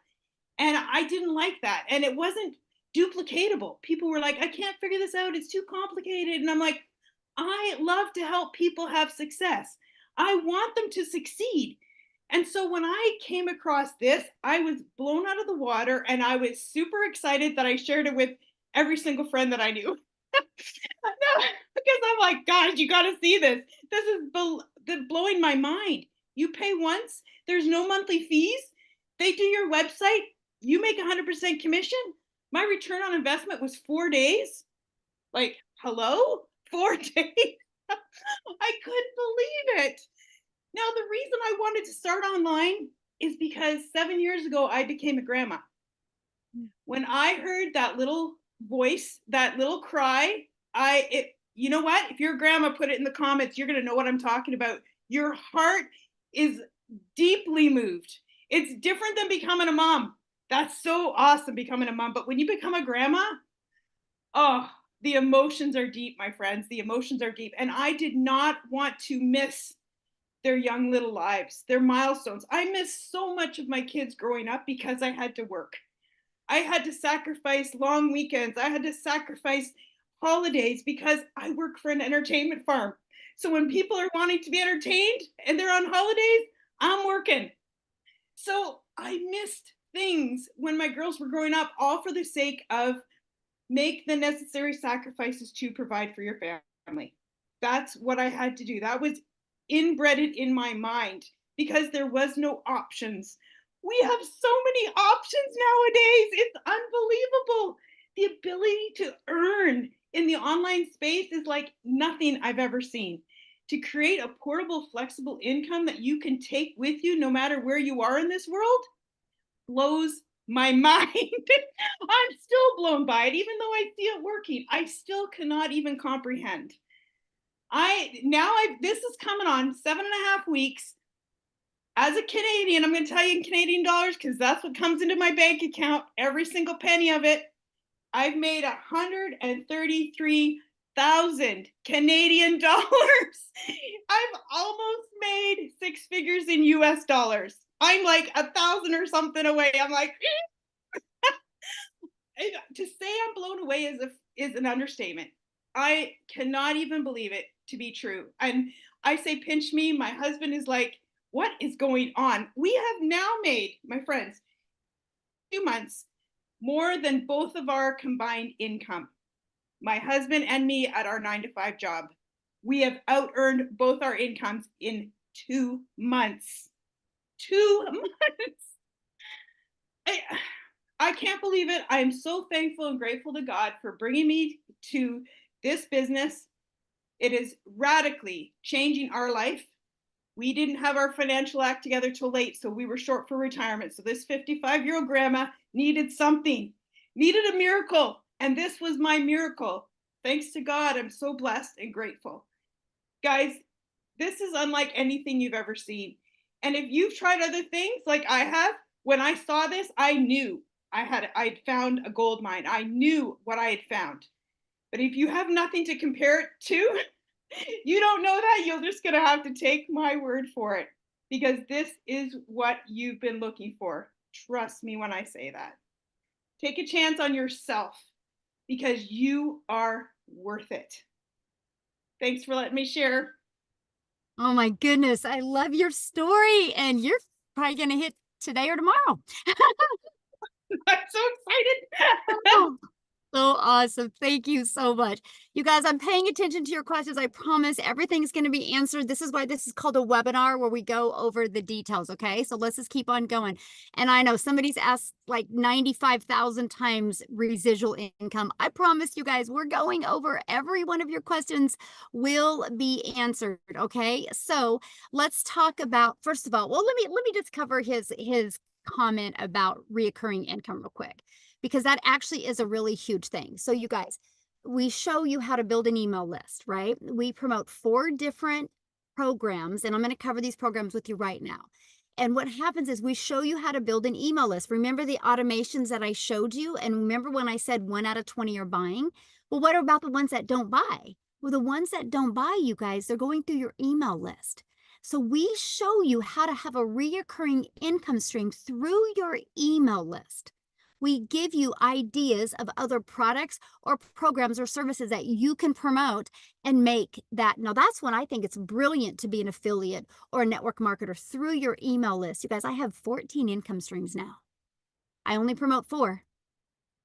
And I didn't like that. And it wasn't duplicatable. People were like, I can't figure this out. It's too complicated. And I'm like, I love to help people have success. I want them to succeed. And so when I came across this, I was blown out of the water and I was super excited that I shared it with every single friend that I knew. No, because I'm like, guys, you got to see this. This is blowing my mind. You pay once, there's no monthly fees. They do your website, you make 100% commission. My return on investment was 4 days. Like, hello? 4 days? I couldn't believe it. Now, the reason I wanted to start online is because 7 years ago, I became a grandma. When I heard that little voice, that little cry, you know what? If you're a grandma, put it in the comments. You're going to know what I'm talking about. Your heart is deeply moved. It's different than becoming a mom. That's so awesome becoming a mom. But when you become a grandma, oh, the emotions are deep, my friends. The emotions are deep. And I did not want to miss their young little lives, their milestones. I missed so much of my kids growing up because I had to work. I had to sacrifice long weekends. I had to sacrifice holidays because I work for an entertainment farm. So when people are wanting to be entertained and they're on holidays, I'm working. So I missed things when my girls were growing up, all for the sake of make the necessary sacrifices to provide for your family. That's what I had to do. That was inbred in my mind because there was no options. We have so many options nowadays. It's unbelievable. The ability to earn in the online space is like nothing I've ever seen. To create a portable, flexible income that you can take with you no matter where you are in this world blows my mind. I'm still blown by it, even though I see it working. I still cannot even comprehend. This is coming on 7.5 weeks. As a Canadian, I'm going to tell you in Canadian dollars because that's what comes into my bank account, every single penny of it. I've made 133,000 Canadian dollars. I've almost made six figures in US dollars. I'm like 1,000 or something away. I'm like, to say I'm blown away is an understatement. I cannot even believe it to be true. And I say, pinch me. My husband is like, what is going on? We have now made, my friends, 2 months more than both of our combined income. My husband and me at our 9-to-5 job. We have out earned both our incomes in 2 months. 2 months. I can't believe it. I'm so thankful and grateful to God for bringing me to this business. It is radically changing our life. We didn't have our financial act together till late, so we were short for retirement. So this 55-year-old grandma needed something, needed a miracle, and this was my miracle. Thanks to God, I'm so blessed and grateful. Guys, this is unlike anything you've ever seen. And if you've tried other things like I have, when I saw this, I knew I'd found a gold mine. I knew what I had found. But if you have nothing to compare it to, you don't know that, you're just going to have to take my word for it because this is what you've been looking for. Trust me when I say that. Take a chance on yourself because you are worth it. Thanks for letting me share. Oh my goodness, I love your story, and you're probably going to hit today or tomorrow. I'm so excited. Oh, so awesome. Thank you so much. You guys, I'm paying attention to your questions. I promise everything's going to be answered. This is why this is called a webinar where we go over the details. Okay. So let's just keep on going. And I know somebody's asked like 95,000 times residual income. I promise you guys, we're going over every one of your questions will be answered. Okay. So let's talk about, first of all, well, let me just cover his comment about reoccurring income real quick, because that actually is a really huge thing. So you guys, we show you how to build an email list, right? We promote 4 different programs, and I'm going to cover these programs with you right now. And what happens is we show you how to build an email list. Remember the automations that I showed you? And remember when I said 1 out of 20 are buying? Well, what about the ones that don't buy? Well, the ones that don't buy, you guys, they're going through your email list. So we show you how to have a reoccurring income stream through your email list. We give you ideas of other products or programs or services that you can promote and make that. Now, that's when I think it's brilliant to be an affiliate or a network marketer through your email list. You guys, I have 14 income streams now. I only promote 4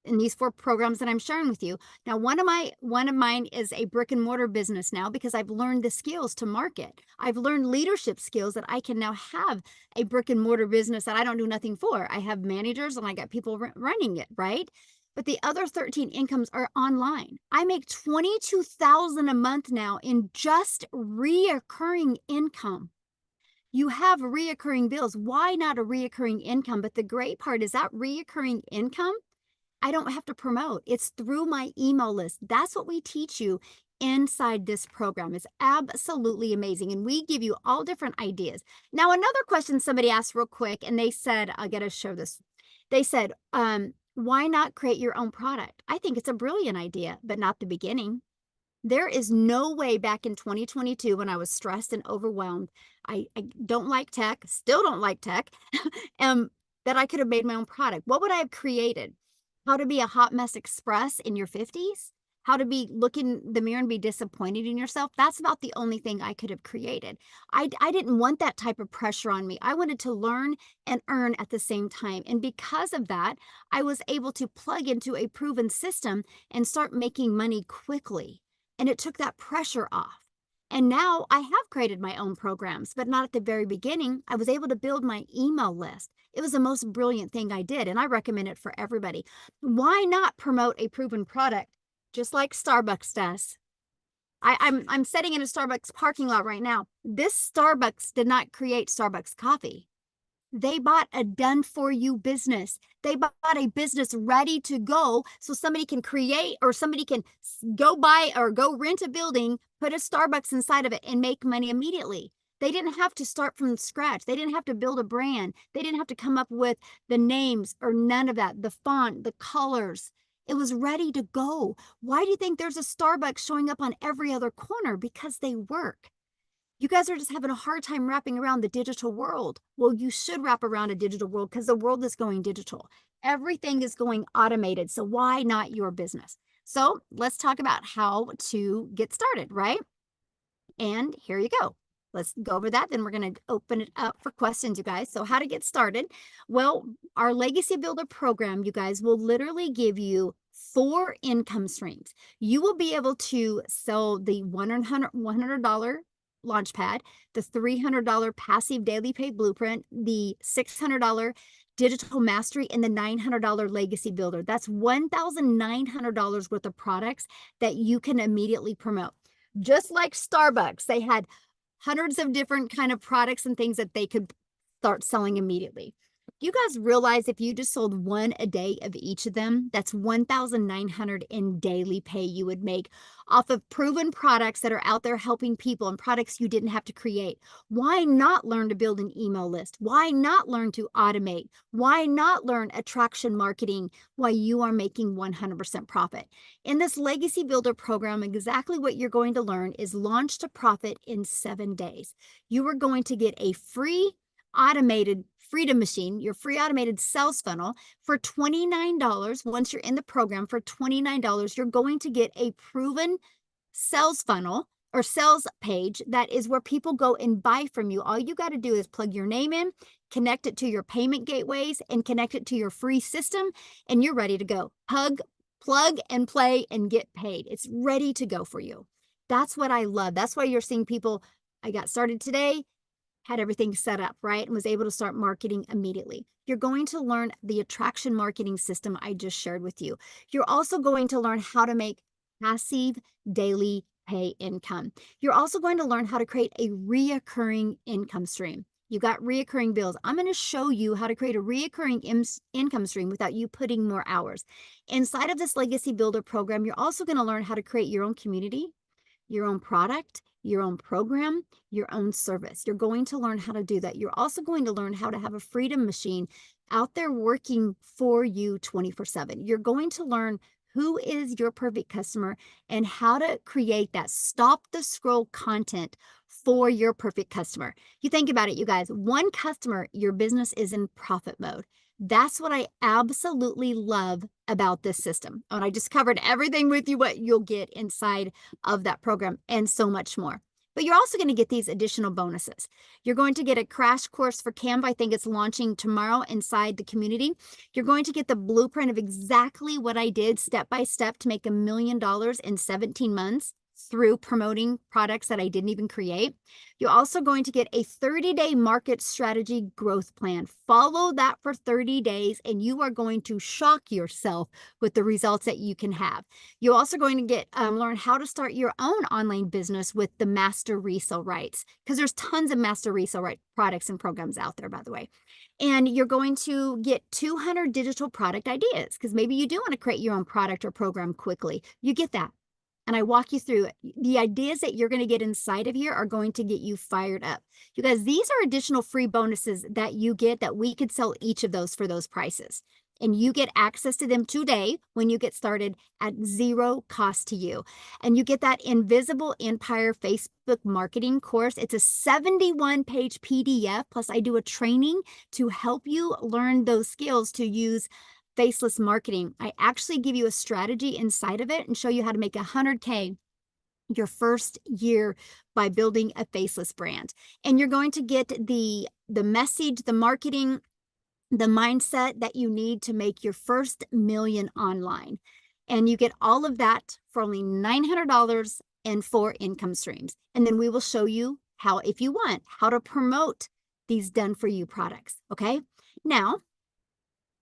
in these 4 programs that I'm sharing with you. Now, one of mine is a brick and mortar business now because I've learned the skills to market. I've learned leadership skills that I can now have a brick and mortar business that I don't do nothing for. I have managers and I got people running it, right? But the other 13 incomes are online. I make $22,000 a month now in just reoccurring income. You have reoccurring bills. Why not a reoccurring income? But the great part is that reoccurring income, I don't have to promote. It's through my email list. That's what we teach you inside this program. It's absolutely amazing. And we give you all different ideas. Now, another question somebody asked real quick, and they said, I got to show this. They said, why not create your own product? I think it's a brilliant idea, but not the beginning. There is no way back in 2022 when I was stressed and overwhelmed, I don't like tech, still don't like tech, that I could have made my own product. What would I have created? How to be a hot mess express in your 50s? How to be look in the mirror and be disappointed in yourself? That's about the only thing I could have created. I didn't want that type of pressure on me. I wanted to learn and earn at the same time. And because of that, I was able to plug into a proven system and start making money quickly. And it took that pressure off. And now I have created my own programs, but not at the very beginning. I was able to build my email list. It was the most brilliant thing I did, and I recommend it for everybody. Why not promote a proven product just like Starbucks does? I'm sitting in a Starbucks parking lot right now. This Starbucks did not create Starbucks coffee. They bought a done for you business. They bought a business ready to go so somebody can create or somebody can go buy or go rent a building, put a Starbucks inside of it and make money immediately. They didn't have to start from scratch. They didn't have to build a brand. They didn't have to come up with the names or none of that, the font, the colors. It was ready to go. Why do you think there's a Starbucks showing up on every other corner? Because they work. You guys are just having a hard time wrapping around the digital world. Well, you should wrap around a digital world because the world is going digital. Everything is going automated. So why not your business? So let's talk about how to get started, right? And here you go. Let's go over that. Then we're going to open it up for questions, you guys. So how to get started? Well, our Legacy Builder program, you guys, will literally give you 4 income streams. You will be able to sell the $100 Launchpad, the $300 passive daily pay blueprint, the $600 digital mastery, and the $900 legacy builder. That's $1,900 worth of products that you can immediately promote. Just like Starbucks, they had hundreds of different kind of products and things that they could start selling immediately. You guys realize if you just sold 1 a day of each of them, that's 1,900 in daily pay you would make off of proven products that are out there helping people and products you didn't have to create. Why not learn to build an email list? Why not learn to automate? Why not learn attraction marketing while you are making 100% profit? In this Legacy Builder program, exactly what you're going to learn is launch to profit in 7 days. You are going to get a free automated Freedom Machine, your free automated sales funnel for $29. Once you're in the program for $29, you're going to get a proven sales funnel or sales page that is where people go and buy from you. All you got to do is plug your name in, connect it to your payment gateways, and connect it to your free system, and you're ready to go. Plug and play and get paid. It's ready to go for you. That's what I love. That's why you're seeing people, I got started today, had everything set up, right? And was able to start marketing immediately. You're going to learn the attraction marketing system I just shared with you. You're also going to learn how to make passive daily pay income. You're also going to learn how to create a reoccurring income stream. You got reoccurring bills. I'm going to show you how to create a reoccurring income stream without you putting more hours. Inside of this Legacy Builder program, you're also going to learn how to create your own community, your own product, your own program, your own service. You're going to learn how to do that. You're also going to learn how to have a freedom machine out there working for you 24/7. You're going to learn who is your perfect customer and how to create that stop the scroll content for your perfect customer. You think about it, you guys, one customer, your business is in profit mode. That's what I absolutely love about this system. And I just covered everything with you, what you'll get inside of that program and so much more. But you're also going to get these additional bonuses. You're going to get a crash course for Canva. I think it's launching tomorrow inside the community. You're going to get the blueprint of exactly what I did step by step to make $1 million in 17 months through promoting products that I didn't even create. You're also going to get a 30-day market strategy growth plan. Follow that for 30 days and you are going to shock yourself with the results that you can have. You're also going to get learn how to start your own online business with the master resale rights, because there's tons of master resale right products and programs out there, by the way. And you're going to get 200 digital product ideas, because maybe you do want to create your own product or program quickly. You get that. And I walk you through it. The ideas that you're going to get inside of here are going to get you fired up. You guys, these are additional free bonuses that you get that we could sell each of those for those prices. And you get access to them today when you get started at zero cost to you. And you get that Invisible Empire Facebook marketing course. It's a 71-page PDF. Plus, I do a training to help you learn those skills to use faceless marketing. I actually give you a strategy inside of it and show you how to make 100K your first year by building a faceless brand. And you're going to get the message, the marketing, the mindset that you need to make your first million online. And you get all of that for only $900 and 4 income streams. And then we will show you how, if you want, how to promote these done for you products. Okay. Now,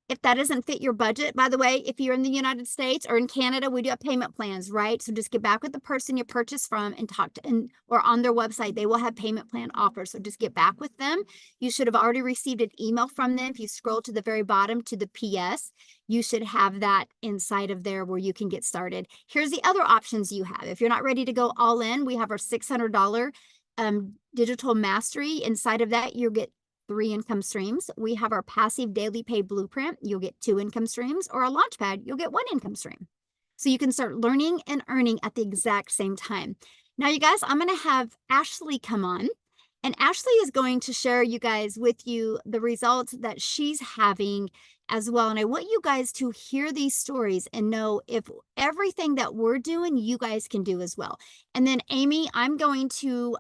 if that doesn't fit your budget, by the way, if you're in the United States or in Canada, we do have payment plans, right? So just get back with the person you purchased from and talk to, or on their website, they will have payment plan offers. So just get back with them. You should have already received an email from them. If you scroll to the very bottom to the PS, you should have that inside of there where you can get started. Here's the other options you have. If you're not ready to go all in, we have our $600 digital mastery. Inside of that, you'll get 3 income streams. We have our passive daily pay blueprint. You'll get 2 income streams, or a launchpad. You'll get 1 income stream. So you can start learning and earning at the exact same time. Now, you guys, I'm going to have Ashley come on, and Ashley is going to share with you the results that she's having as well. And I want you guys to hear these stories and know if everything that we're doing, you guys can do as well. And then Amy, I'm going to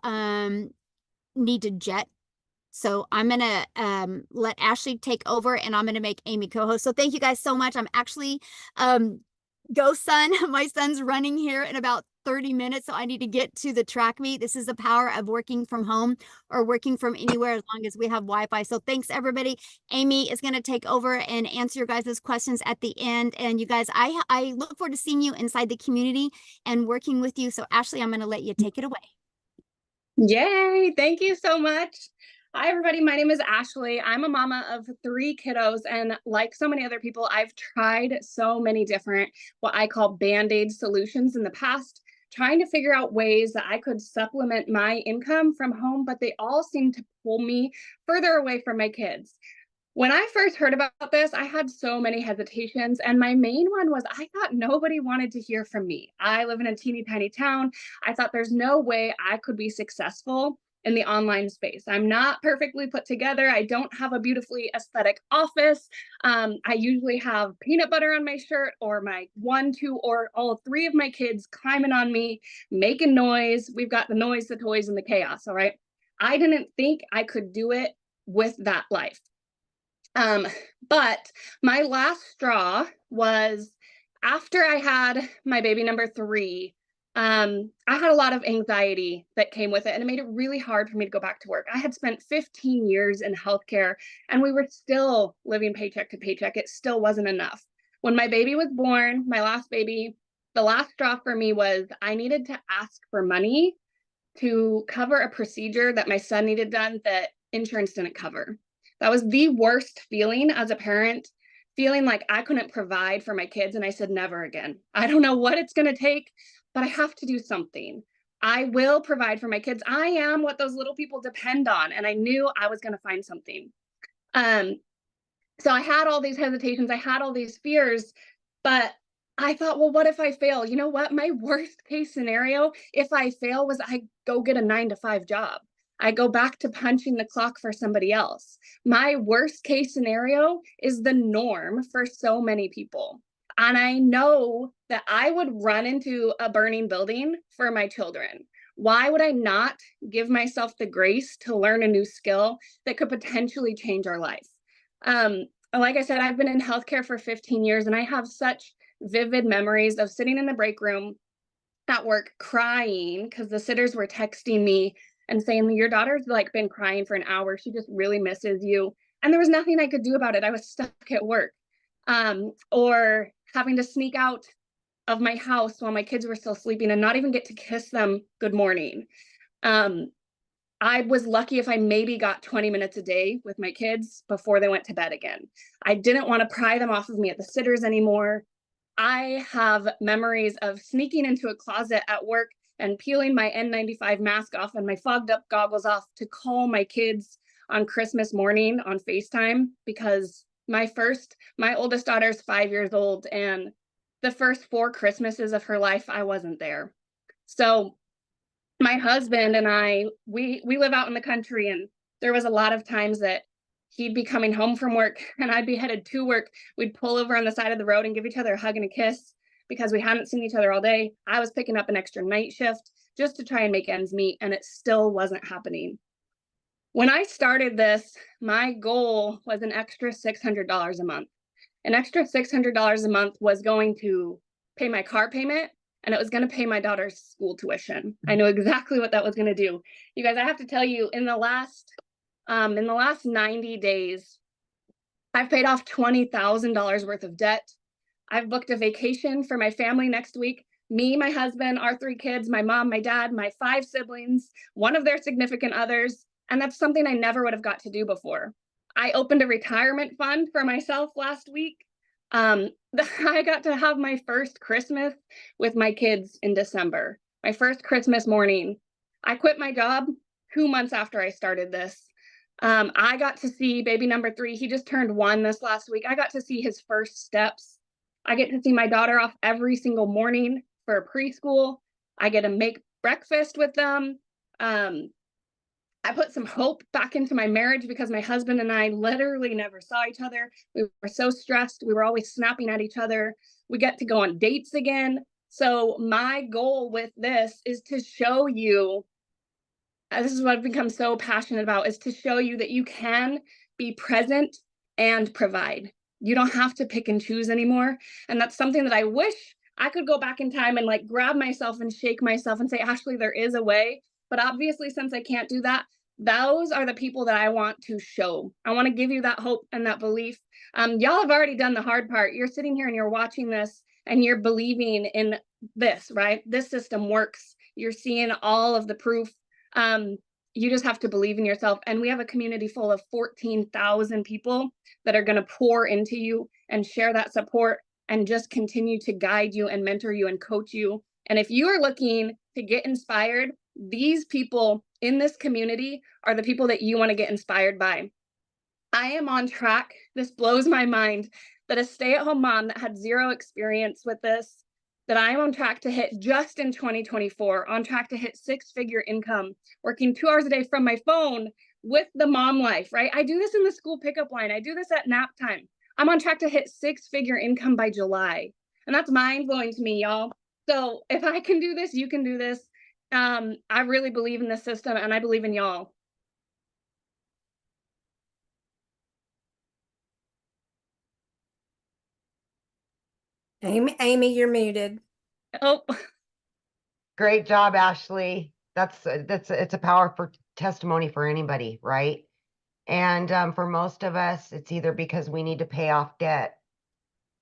need to jet. So I'm going to let Ashley take over, and I'm going to make Amy co-host. So thank you guys so much. I'm actually, go son, my son's running here in about 30 minutes. So I need to get to the track meet. This is the power of working from home or working from anywhere as long as we have Wi-Fi. So thanks everybody. Amy is going to take over and answer your guys' questions at the end. And you guys, I look forward to seeing you inside the community and working with you. So Ashley, I'm going to let you take it away. Yay! Thank you so much. Hi, everybody. My name is Ashley. I'm a mama of 3 kiddos, and like so many other people, I've tried so many different, what I call Band-Aid solutions in the past, trying to figure out ways that I could supplement my income from home, but they all seem to pull me further away from my kids. When I first heard about this, I had so many hesitations, and my main one was I thought nobody wanted to hear from me. I live in a teeny tiny town. I thought there's no way I could be successful in the online space. I'm not perfectly put together. I don't have a beautifully aesthetic office. I usually have peanut butter on my shirt, or my 1, 2, or all 3 of my kids climbing on me, making noise. We've got the noise, the toys, and the chaos, all right? I didn't think I could do it with that life. But my last straw was after I had my baby number 3. I had a lot of anxiety that came with it, and it made it really hard for me to go back to work. I had spent 15 years in healthcare, and we were still living paycheck to paycheck. It still wasn't enough. When my baby was born, my last baby, the last straw for me was I needed to ask for money to cover a procedure that my son needed done that insurance didn't cover. That was the worst feeling as a parent, feeling like I couldn't provide for my kids. And I said, never again. I don't know what it's going to take, but I have to do something. I will provide for my kids. I am what those little people depend on. And I knew I was going to find something. So I had all these hesitations. I had all these fears, but I thought, well, what if I fail? You know what? My worst case scenario, if I fail, was I go get a 9-to-5 job. I go back to punching the clock for somebody else. My worst case scenario is the norm for so many people. And I know that I would run into a burning building for my children. Why would I not give myself the grace to learn a new skill that could potentially change our life? Like I said, I've been in healthcare for 15 years, and I have such vivid memories of sitting in the break room at work crying because the sitters were texting me and saying, your daughter's like been crying for an hour. She just really misses you. And there was nothing I could do about it. I was stuck at work. Or having to sneak out of my house while my kids were still sleeping and not even get to kiss them good morning. I was lucky if I maybe got 20 minutes a day with my kids before they went to bed again. I didn't want to pry them off of me at the sitters anymore. I have memories of sneaking into a closet at work and peeling my N95 mask off and my fogged up goggles off to call my kids on Christmas morning on FaceTime because My oldest daughter's 5 years old, and the first 4 Christmases of her life, I wasn't there. So my husband and I, we live out in the country, and there was a lot of times that he'd be coming home from work and I'd be headed to work. We'd pull over on the side of the road and give each other a hug and a kiss because we hadn't seen each other all day. I was picking up an extra night shift just to try and make ends meet, and it still wasn't happening. When I started this, my goal was an extra $600 a month. An extra $600 a month was going to pay my car payment, and it was going to pay my daughter's school tuition. I knew exactly what that was going to do. You guys, I have to tell you, in the last 90 days, I've paid off $20,000 worth of debt. I've booked a vacation for my family next week. Me, my husband, our 3 kids, my mom, my dad, my 5 siblings, one of their significant others. And that's something I never would have got to do before. I opened a retirement fund for myself last week. I got to have my first Christmas with my kids in December, my first Christmas morning. I quit my job 2 months after I started this. I got to see baby number 3. He just turned 1 this last week. I got to see his first steps. I get to see my daughter off every single morning for preschool. I get to make breakfast with them. I put some hope back into my marriage because my husband and I literally never saw each other. We were so stressed. We were always snapping at each other. We get to go on dates again. So my goal with this is to show you, this is what I've become so passionate about, is to show you that you can be present and provide. You don't have to pick and choose anymore. And that's something that I wish I could go back in time and like grab myself and shake myself and say, Ashley, there is a way. But obviously, since I can't do that, those are the people that I want to show. I want to give you that hope and that belief. Y'all have already done the hard part. You're sitting here and you're watching this and you're believing in this, right? This system works. You're seeing all of the proof. You just have to believe in yourself. And we have a community full of 14,000 people that are going to pour into you and share that support and just continue to guide you and mentor you and coach you. And if you are looking to get inspired, these people in this community are the people that you want to get inspired by. I am on track. This blows my mind that a stay-at-home mom that had 0 experience with this, that I am on track to hit just in 2024, on track to hit 6-figure income, working 2 hours a day from my phone with the mom life, right? I do this in the school pickup line. I do this at nap time. I'm on track to hit 6-figure income by July. And that's mind-blowing to me, y'all. So if I can do this, you can do this. I really believe in this system, and I believe in y'all. Amy, you're muted. Oh, Great job, Ashley. It's a powerful testimony for anybody, right? And for most of us, it's either because we need to pay off debt,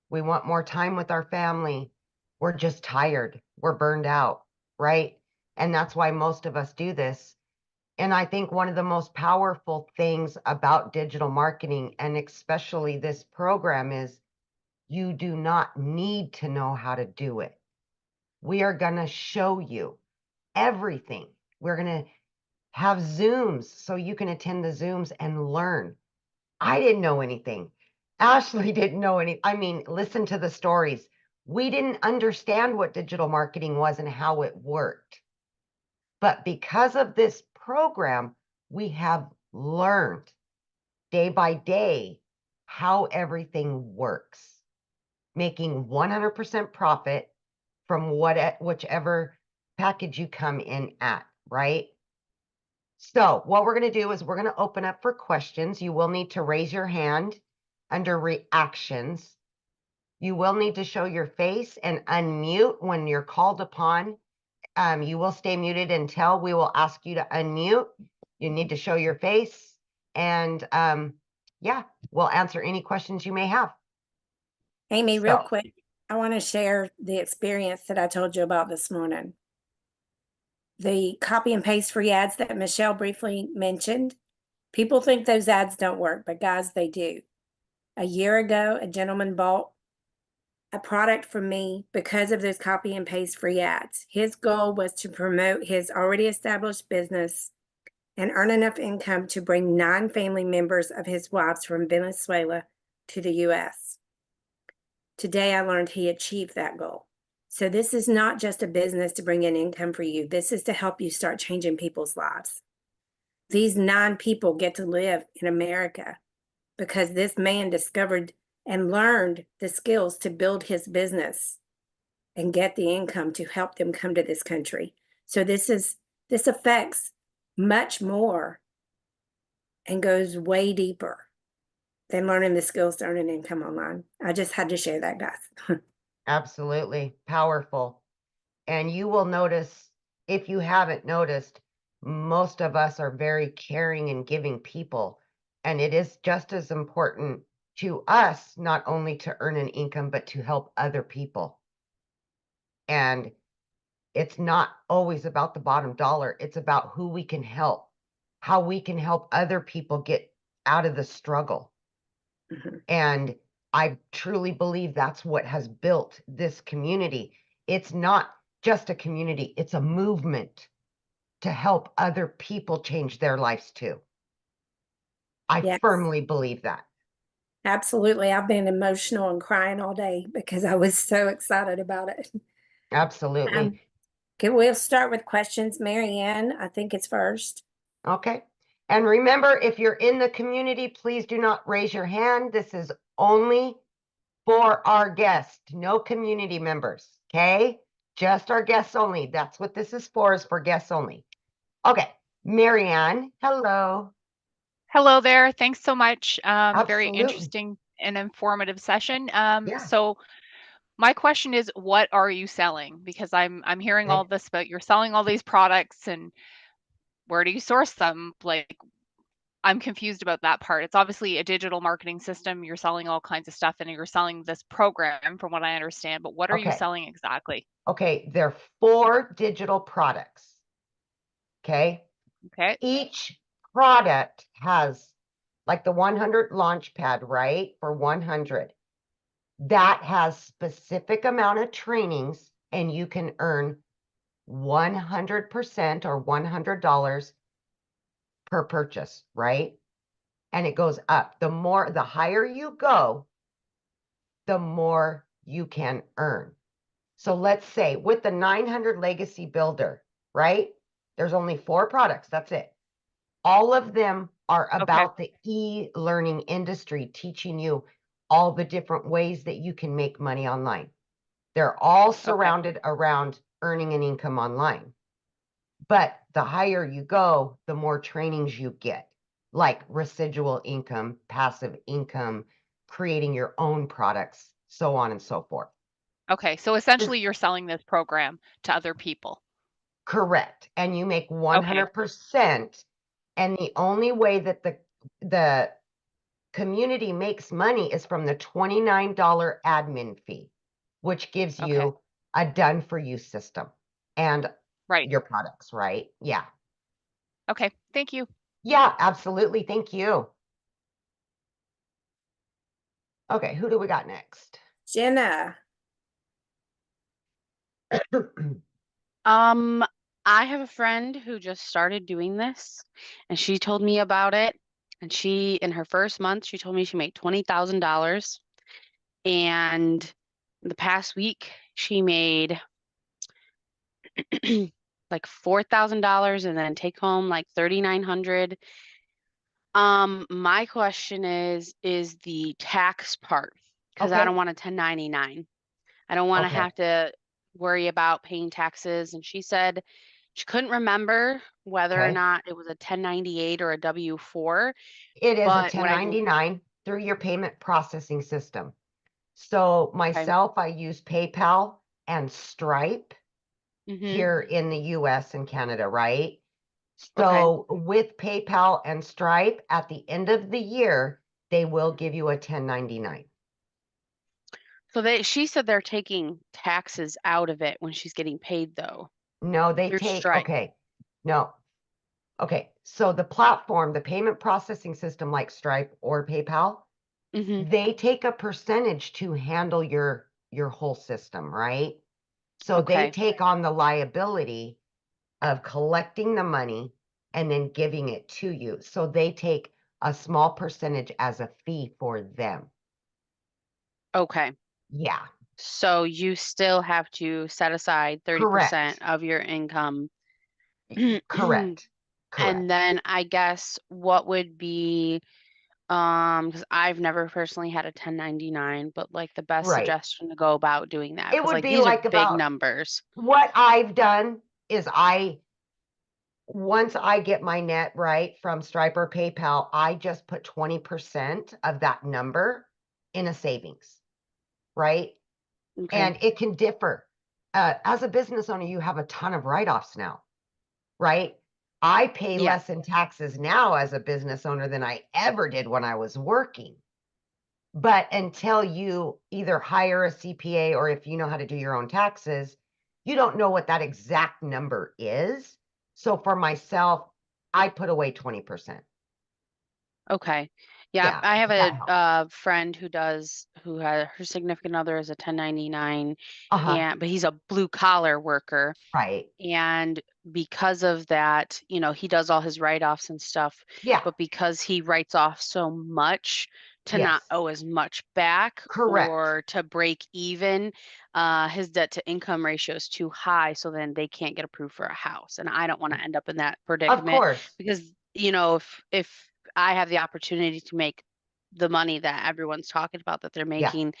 we want more time with our family, we're just tired, we're burned out, right? And that's why most of us do this. And I think one of the most powerful things about digital marketing, and especially this program, is you do not need to know how to do it. We are going to show you everything. We're going to have Zooms so you can attend the Zooms and learn. I didn't know anything. Ashley didn't know any. I mean, listen to the stories. We didn't understand what digital marketing was and how it worked. But because of this program, we have learned day by day how everything works, making 100% profit from whichever package you come in at, right? So what we're going to do is we're going to open up for questions. You will need to raise your hand under reactions. You will need to show your face and unmute when you're called upon. You will stay muted until we will ask you to unmute. You need to show your face, and yeah, we'll answer any questions you may have. Amy, real So- quick, I want to share the experience that I told you about this morning. The copy and paste free ads that Michelle briefly mentioned. People think those ads don't work, but guys, they do. A year ago, a gentleman bought a product from me because of those copy and paste free ads. His goal was to promote his already established business and earn enough income to bring 9 family members of his wives from Venezuela to the US. Today, I learned he achieved that goal. So this is not just a business to bring in income for you. This is to help you start changing people's lives. These 9 people get to live in America because this man discovered and learned the skills to build his business and get the income to help them come to this country. So this affects much more and goes way deeper than learning the skills to earn an income online. I just had to share that, guys. Absolutely powerful. And you will notice, if you haven't noticed, most of us are very caring and giving people. And it is just as important to us, not only to earn an income, but to help other people. And it's not always about the bottom dollar. It's about who we can help, how we can help other people get out of the struggle. Mhm. And I truly believe that's what has built this community. It's not just a community, it's a movement to help other people change their lives too. I Yes. firmly believe that. Absolutely. I've been emotional and crying all day because I was so excited about it. Absolutely. Okay, we'll start with questions. Mary Ann, I think it's first. Okay. And remember, if you're in the community, please do not raise your hand. This is only for our guests, no community members. Okay. Just our guests only. That's what this is for guests only. Okay. Marianne, hello. Hello there. Thanks so much. Very Absolutely. interesting and informative session. Yeah. So my question is, what are you selling? Because I'm hearing Okay. all this about you're selling all these products, and where do you source them? Like, I'm confused about that part. It's obviously a digital marketing system. You're selling all kinds of stuff, and you're selling this program, from what I understand. But what are you Okay. selling exactly? Okay. There are 4 digital products. Okay. Okay. Each product has, like the 100 launch pad, right? For 100. That has specific amount of trainings, and you can earn 100% or $100 per purchase, right? And it goes up. The higher you go, the more you can earn. So let's say with the 900 Legacy Builder, right? There's only 4 products. That's it. All of them are Okay. about the e-learning industry, teaching you all the different ways that you can make money online. They're all surrounded around earning an income online. But the higher you go, the more trainings you get, like residual income, passive income, creating your own products, so on and so forth. Okay. So essentially, you're selling this program to other people. Correct. And you make Okay. 100%. And the only way that the community makes money is from the $29 admin fee, which gives Okay. you a done for you system and Right. your products, right? Yeah. Okay. Thank you. Yeah, absolutely. Thank you. Okay, who do we got next? Jenna. I have a friend who just started doing this, and she told me about it. And she, in her first month, she told me she made $20,000. And the past week, she made like $4,000 and then take home like $3,900. My question is the tax part, because I Okay. don't want a 1099. I don't want to Okay. have to worry about paying taxes. And she said she couldn't remember whether or Okay. not it was a 1098 or a W-4. It is a But what I do, 1099 through your payment processing system. So okay. myself, I use PayPal and Stripe Mm-hmm. here in the US and Canada, right? Okay. So with PayPal and Stripe, at the end of the year, they will give you a 1099. So she said they're taking taxes out of it when she's getting paid, though, No, they through take, Stripe. okay. No. Okay. So the platform, the payment processing system like Stripe or PayPal, Mm-hmm. they take a percentage to handle your whole system, right? So they Okay. take on the liability of collecting the money and then giving it to you. So they take a small percentage as a fee for them. Okay. Yeah, So you still have to set aside 30% correct. of your income. Correct. And Correct. then I guess what would be, because I've never personally had a 1099, but like the best Right. suggestion to go about doing that, It because would like be these are like big about numbers. what I've done is once I get my net right from Stripe or PayPal, I just put 20% of that number in a savings, right? Okay. And it can differ. As a business owner, you have a ton of write-offs now, right? I pay Yeah. less in taxes now as a business owner than I ever did when I was working. But until you either hire a CPA or if you know how to do your own taxes, you don't know what that exact number is. So for myself, I put away 20%. Okay. Yeah, Yeah, I have that a helps. friend who had her significant other is a 1099, Uh-huh. but he's a blue collar worker. Right. And because of that, he does all his write-offs and stuff, Yeah. but because he writes off so much to not Yes. owe as much back Correct. or to break even, his debt to income ratio is too high, so then they can't get approved for a house. And I don't want to end up in that Of predicament course. because, if I have the opportunity to make the money that everyone's talking about that they're Yeah. making,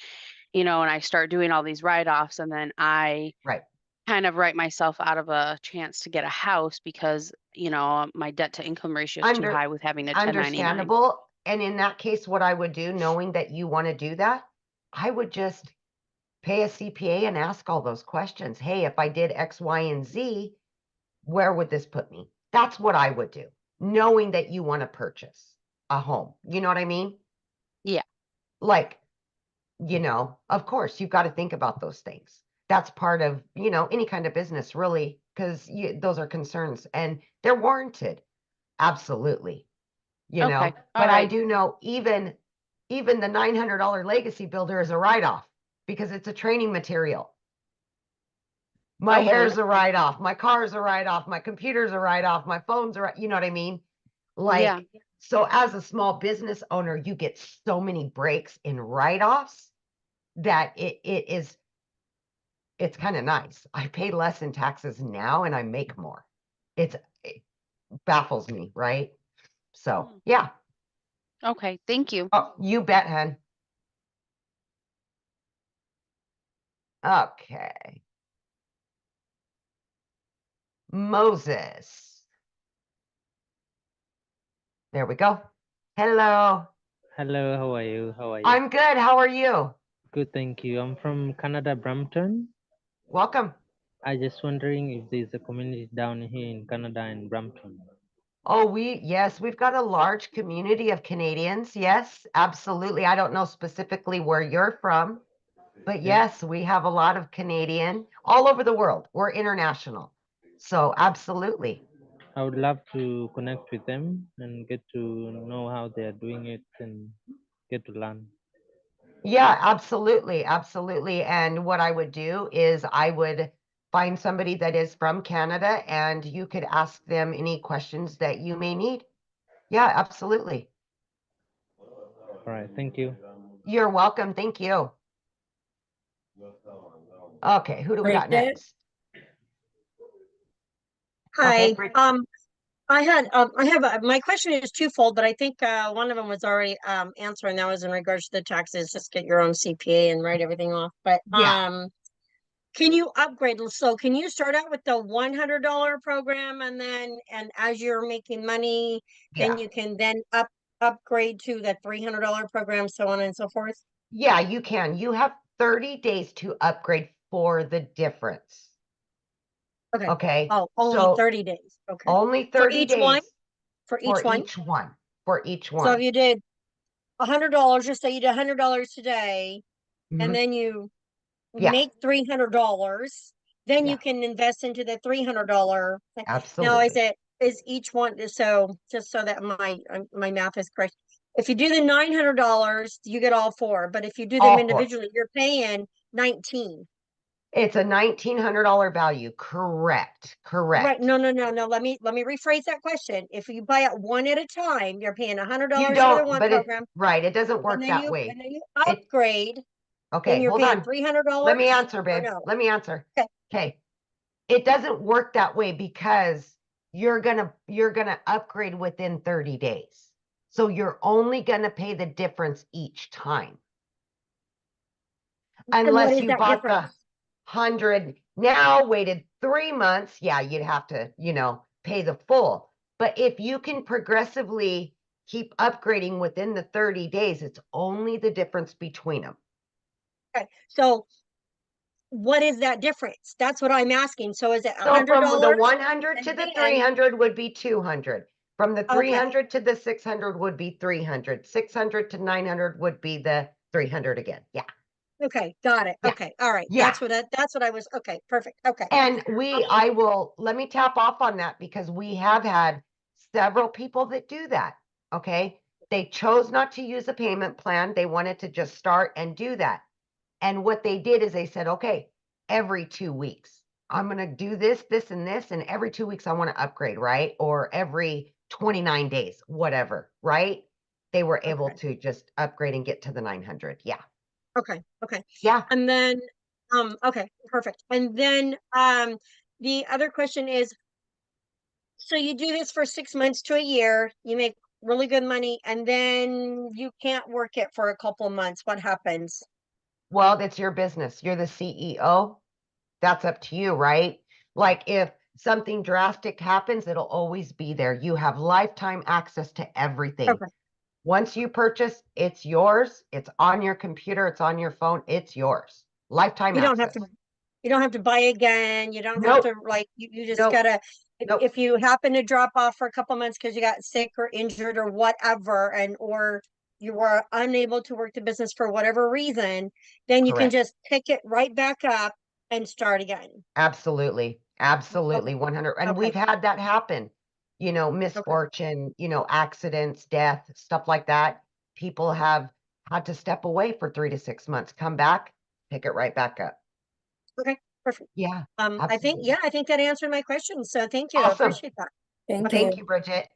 and I start doing all these write-offs and then I Right. kind of write myself out of a chance to get a house because, my debt to income ratio is too high with having a 1099. Understandable. And in that case, what I would do, knowing that you want to do that, I would just pay a CPA and ask all those questions. Hey, if I did X, Y, and Z, where would this put me? That's what I would do, knowing that you want to purchase a home. You know what I mean? Yeah. Like, of course, you've got to think about those things. That's part of, any kind of business, really, because those are concerns and they're warranted. Absolutely. Okay. All But I right. do know even the $900 legacy builder is a write-off because it's a training material. My Okay. hair's a write-off, my car's a write-off, my computer's a write-off, my phone's you know what I mean? Yeah. Like, so as a small business owner, you get so many breaks in write-offs that it's kind of nice. I pay less in taxes now and I make more. It baffles me, right? So yeah. Okay. Thank you. Oh, you bet, hun. Okay. Moses. There we go. Hello. Hello, how are you? How are you? I'm good. How are you? Good, thank you. I'm from Canada, Brampton. Welcome. I just wondering if there's a community down here in Canada and Brampton. Oh, yes, we've got a large community of Canadians. Yes, absolutely. I don't know specifically where you're from, but Yeah. yes, we have a lot of Canadian all over the world. We're international. So absolutely. I would love to connect with them and get to know how they're doing it and get to learn. Yeah, absolutely. Absolutely. And what I would do is I would find somebody that is from Canada and you could ask them any questions that you may need. Yeah, absolutely. All right, thank you. You're welcome. Thank you. Okay, who do we got Bridget? next? Hi. Brid- I have my question is twofold, but I think one of them was already answered, and that was in regards to the taxes. Just get your own CPA and write everything off. But Yeah. can you upgrade? So can you start out with the $100 program, and as you're making money, then Yeah. you can then upgrade to the $300 program, so on and so forth? Yeah, you can. You have 30 days to upgrade for the difference. Okay. Okay. Oh, only So 30 days. Okay. only For 30 each one? days For for each one? each one. For each So if one. you did $100, just say you did $100 today, and Mhm. then you Yeah. make $300, then Yeah. you can invest into the $300 thing. Now, Absolutely. is each one, so just so that my math is correct, if you do the $900, you get all four, but if you do them All four. individually, you're paying 19. It's a $1,900 value. Correct. Right? Correct. No. Let me rephrase that question. If you buy it one at a time, you're paying You $100 for the don't, one but program, it doesn't and work then that you way. It upgrade Okay, then you're hold paying on. $300. Let me answer, or babe. no? Let me answer. Okay. Okay. It doesn't work that way because you're gonna upgrade within 30 days. So you're only gonna pay the difference each time. And what Unless is you that bought the difference? 100 now, waited 3 months, yeah, you'd have to, pay the full. But if you can progressively keep upgrading within the 30 days, it's only the difference between them. Okay, so what is that difference? That's what I'm asking. So is it So from the $100? 100 to And the then- 300 would be 200. From the Okay. 300 to the 600 would be 300. 600 to 900 would be the 300 again. Yeah. Okay, got it. Yeah. Okay, all right. Yeah. That's what I was. Okay, perfect. Okay. And let me tap off on that because we have had several people that do that. Okay. They chose not to use a payment plan. They wanted to just start and do that. And what they did is they said, okay, every 2 weeks, I'm going to do this, this, and this. And every 2 weeks, I want to upgrade, right? Or every 29 days, whatever, right? They were able Okay. to just upgrade and get to the 900. Yeah. Okay, okay. Yeah. And then, okay, perfect. And then, the other question is, so you do this for 6 months to a year, you make really good money, and then you can't work it for a couple of months. What happens? Well, that's your business. You're the CEO. That's up to you, right? Like if something drastic happens, it'll always be there. You have lifetime access to everything. Okay. Once you purchase, it's yours. It's on your computer. It's on your phone. It's yours. Lifetime You don't have access. to, you don't have to buy again. You don't have Nope. to like, you just Nope. gotta, Nope. if you happen to drop off for a couple months because you got sick or injured or whatever, or you were unable to work the business for whatever reason, then you can Correct. just pick it right back up and start again. Absolutely. Absolutely. 100. And Okay. we've had that happen, misfortune, accidents, death, stuff like that. People have had to step away for 3 to 6 months, come back, pick it right back up. Okay, perfect. Yeah. I think, Absolutely. I think that answered my question. So thank you. I Awesome. appreciate that. Thank Thank you. you, Bridget.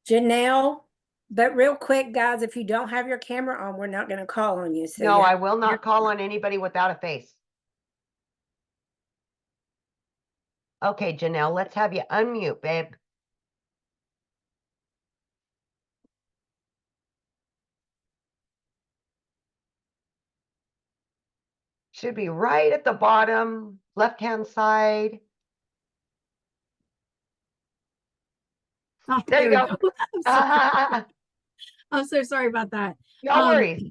Janelle, but real quick, guys, if you don't have your camera on, we're not going to call on you. So No, you I have will to- not call on anybody without a face. Okay, Janelle, let's have you unmute, babe. Should be right at the bottom, left-hand side. Oh, There you we go. I'm so sorry about that. No worries.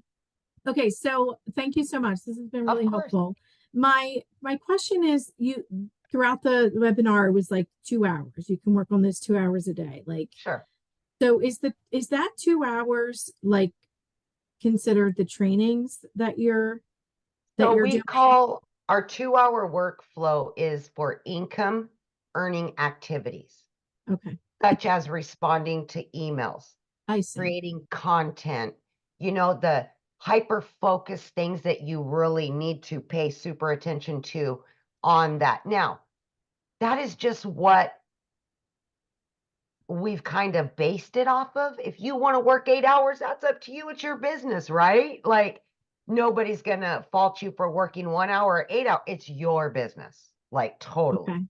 Okay, so thank you so much. This has been Of really course. helpful. My question is, you throughout the webinar it was like 2 hours. You can work on this 2 hours a day. Like, Sure. so is that 2 hours like considered the trainings that you're So we doing? call our 2-hour workflow is for income earning activities, Okay, such as responding to emails, I see. creating content, the hyper focused things that you really need to pay super attention to on that. Now, that is just what we've kind of based it off of. If you want to work 8 hours, that's up to you. It's your business, right? Like nobody's going to fault you for working 1 hour or 8 hours. It's your business. Like totally. Okay.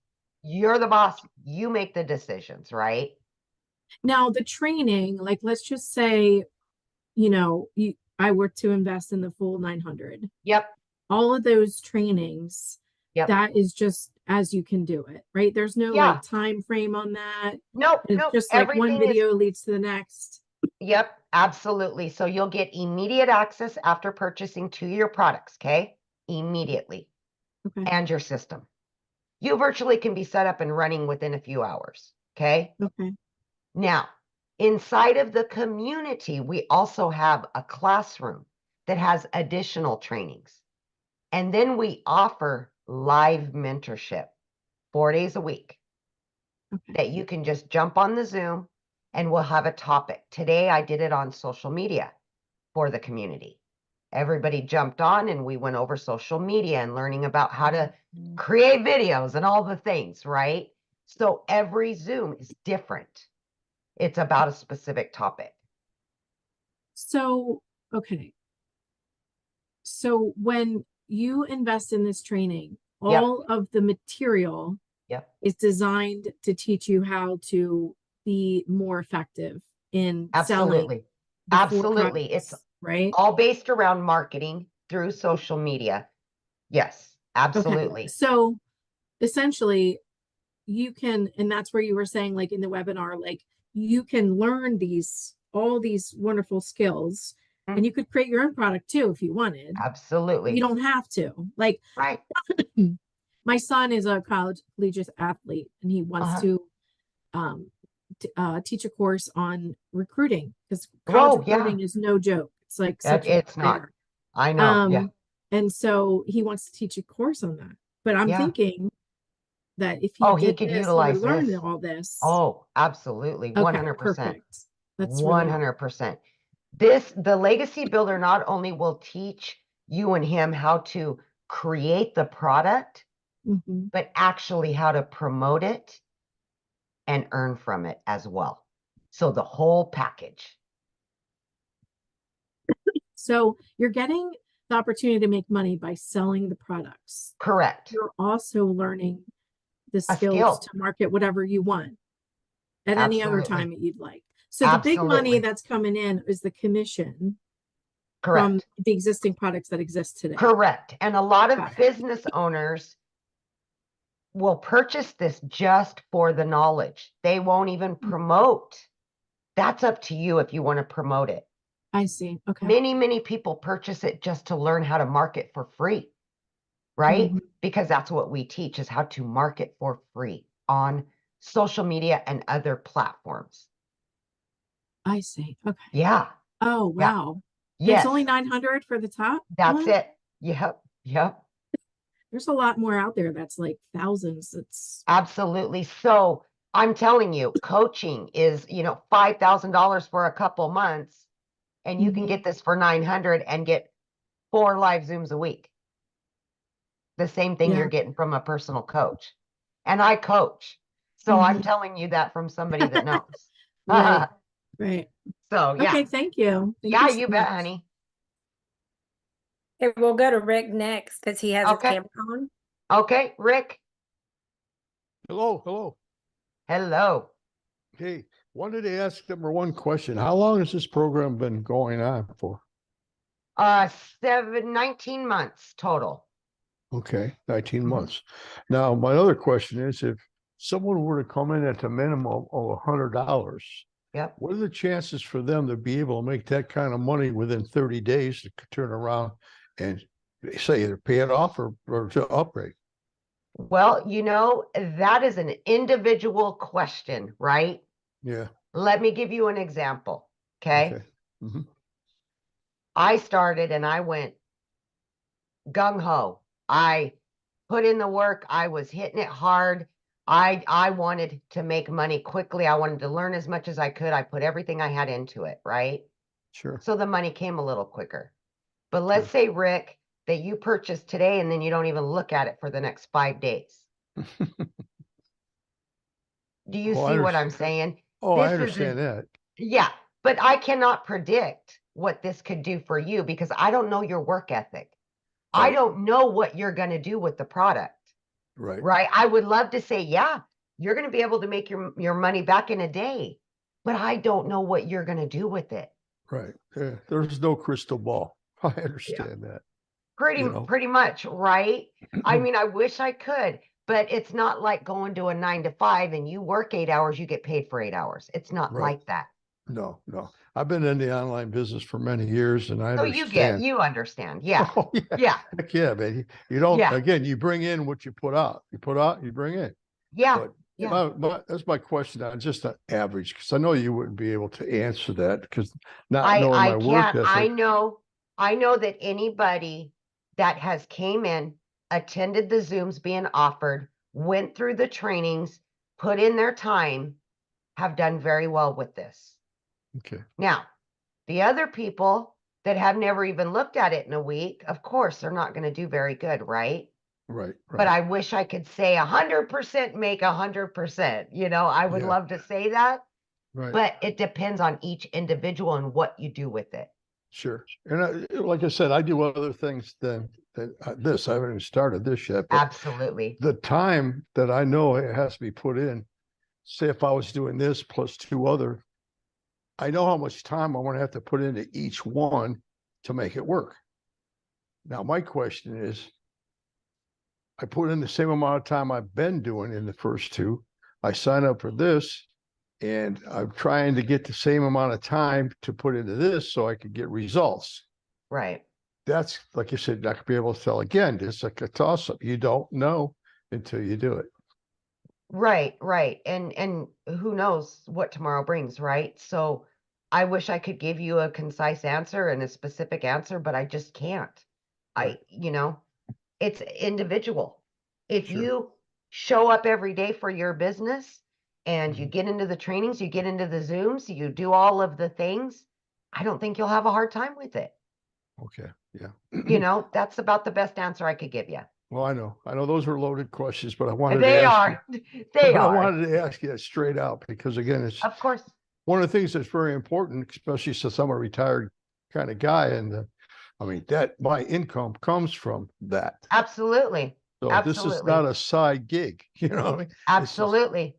You're the boss. You make the decisions, right? Now the training, like let's just say, I were to invest in the full 900. Yep. All of those trainings, Yep. that is just as you can do it, right? There's no Yeah. like time frame on that. Nope. It's Nope. just like one Everything is video leads to the next. Yep, absolutely. So you'll get immediate access after purchasing to your products, okay? Immediately. Okay. And your system. You virtually can be set up and running within a few hours, okay? Okay. Now, inside of the community, we also have a classroom that has additional trainings. And then we offer live mentorship 4 days a week Okay. that you can just jump on the Zoom and we'll have a topic. Today, I did it on social media for the community. Everybody jumped on and we went over social media and learning about how to create videos and all the things, right? So every Zoom is different. It's about a specific topic. So, okay. So when you invest in this training, Yep. all of the material Yep. is designed to teach you how to be more effective in selling Absolutely. the four Absolutely. It's products, right? all based around marketing through social media. Yes, Okay. absolutely. So essentially you can, and that's where you were saying, like in the webinar, like you can learn all these wonderful skills and you could create your own product too if you wanted. Absolutely. You don't have to. Like Right. my son is a collegiate athlete and he wants to teach a course on recruiting because college Oh, yeah. recruiting is no joke. It's like such a It's not. nightmare. I know. Yeah. And so he wants to teach a course on that. But I'm Yeah. thinking that if he Oh, he did could this, he utilize would learn this. all this. Oh, absolutely. Okay, 100%. perfect. That's really awesome. 100%. The legacy builder not only will teach you and him how to create the product, but actually how to promote it and earn from it as well. So the whole package. So you're getting the opportunity to make money by selling the products. Correct. You're also learning the A skills skill. to market whatever you want at any other Absolutely. time that you'd like. So the big money Absolutely. that's coming in is the commission from Correct. the existing products that exist today. Correct. And a lot of Got it. business owners will purchase this just for the knowledge. They won't even promote. That's up to you if you want to promote it. I see. Okay. Many people purchase it just to learn how to market for free, right? Because that's what we teach, is how to market for free on social media and other platforms. I see. Okay. Yeah. Oh, wow. Yes. It's only 900 for the top That's one? it. Yep. There's a lot more out there that's like thousands. It's Absolutely. So I'm telling you, coaching is, $5,000 for a couple months, and you can get this for 900 and get 4 live Zooms a week. The same thing you're getting from a personal coach. And I coach. So I'm telling you that from somebody that knows. Right. So yeah. Okay, thank you. Thank Yeah, you so you bet, much. honey. Okay, we'll go to Rick next because he has his Okay. camera on. Okay, Rick. Hello. Hey, wanted to ask number one question. How long has this program been going on for? 19 months total. Okay, 19 months. Now, my other question is, if someone were to come in at a minimum of $100, yep, what are the chances for them to be able to make that kind of money within 30 days to turn around and say either pay it off or to upgrade? Well, that is an individual question, right? Yeah. Let me give you an example. Okay. I started and I went gung-ho. I put in the work. I was hitting it hard. I wanted to make money quickly. I wanted to learn as much as I could. I put everything I had into it, right? Sure. So the money came a little quicker. But let's say, Rick, that you purchase today and then you don't even look at it for the next 5 days. Do you see what I'm saying? Oh, I understand that. Yeah, but I cannot predict what this could do for you because I don't know your work ethic. I don't know what you're going to do with the product. Right. I would love to say, yeah, you're going to be able to make your money back in a day, but I don't know what you're going to do with it. Right. There's no crystal ball. I understand that. Pretty much, right? I mean, I wish I could, but it's not like going to a 9 to 5 and you work 8 hours, you get paid for 8 hours. It's not like that. No. I've been in the online business for many years and I understand. You understand. Yeah. Oh, yeah. Heck yeah, man. You don't, again, you bring in what you put out. You put out, you bring in. Yeah. But that's my question on just an average, because I know you wouldn't be able to answer that because not knowing my work ethic. I know that anybody that has came in, attended the Zooms being offered, went through the trainings, put in their time, have done very well with this. Okay. Now, the other people that have never even looked at it in a week, of course, they're not going to do very good, right? Right. But I wish I could say 100% make 100%. I would love to say that. Right. But it depends on each individual and what you do with it. Sure. And like I said, I do other things than this. I haven't even started this yet. But Absolutely. the time that I know it has to be put in, say if I was doing this plus 2 other, I know how much time I'm going to have to put into each one to make it work. Now, my question is, I put in the same amount of time I've been doing in the first 2. I sign up for this, and I'm trying to get the same amount of time to put into this so I could get results. Right. That's, like you said, not gonna be able to tell again. It's like a toss-up. You don't know until you do it. Right, right. And who knows what tomorrow brings, right? So I wish I could give you a concise answer and a specific answer, but I just can't. Right. It's individual. If Sure. you show up every day for your business and you Mhm. get into the trainings, you get into the Zooms, you do all of the things, I don't think you'll have a hard time with it. Okay. Yeah. That's about the best answer I could give you. Well, I know those were loaded questions, but I wanted to They ask you, are. They but I are. wanted to ask you that straight out because again, it's Of course. one of the things that's very important, especially since I'm a retired kind of guy. And I mean, that my income comes from that. Absolutely. So this is not Absolutely. a side gig, you know what I mean? It's just Absolutely.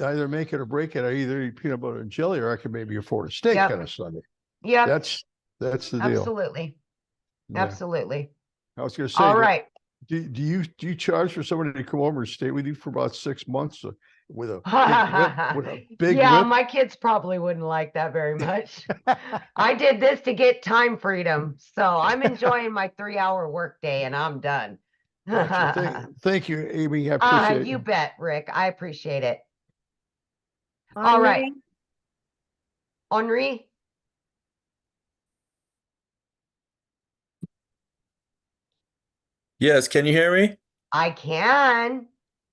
either make it or break it. I either eat peanut butter and jelly, or I can maybe afford a steak Yep. on a Sunday. Yep. That's the deal. Absolutely. Yeah. I Absolutely. was going to say, All right. do you charge for somebody to come over and stay with you for about 6 months with a big Yeah, whip? my kids probably wouldn't like that very much. I did this to get time freedom. So I'm enjoying my 3-hour workday and I'm done. Gotcha. Thank you, Amy. I appreciate You it. bet, Rick. I appreciate it. All right. Henri, Yes, can you hear me? I can.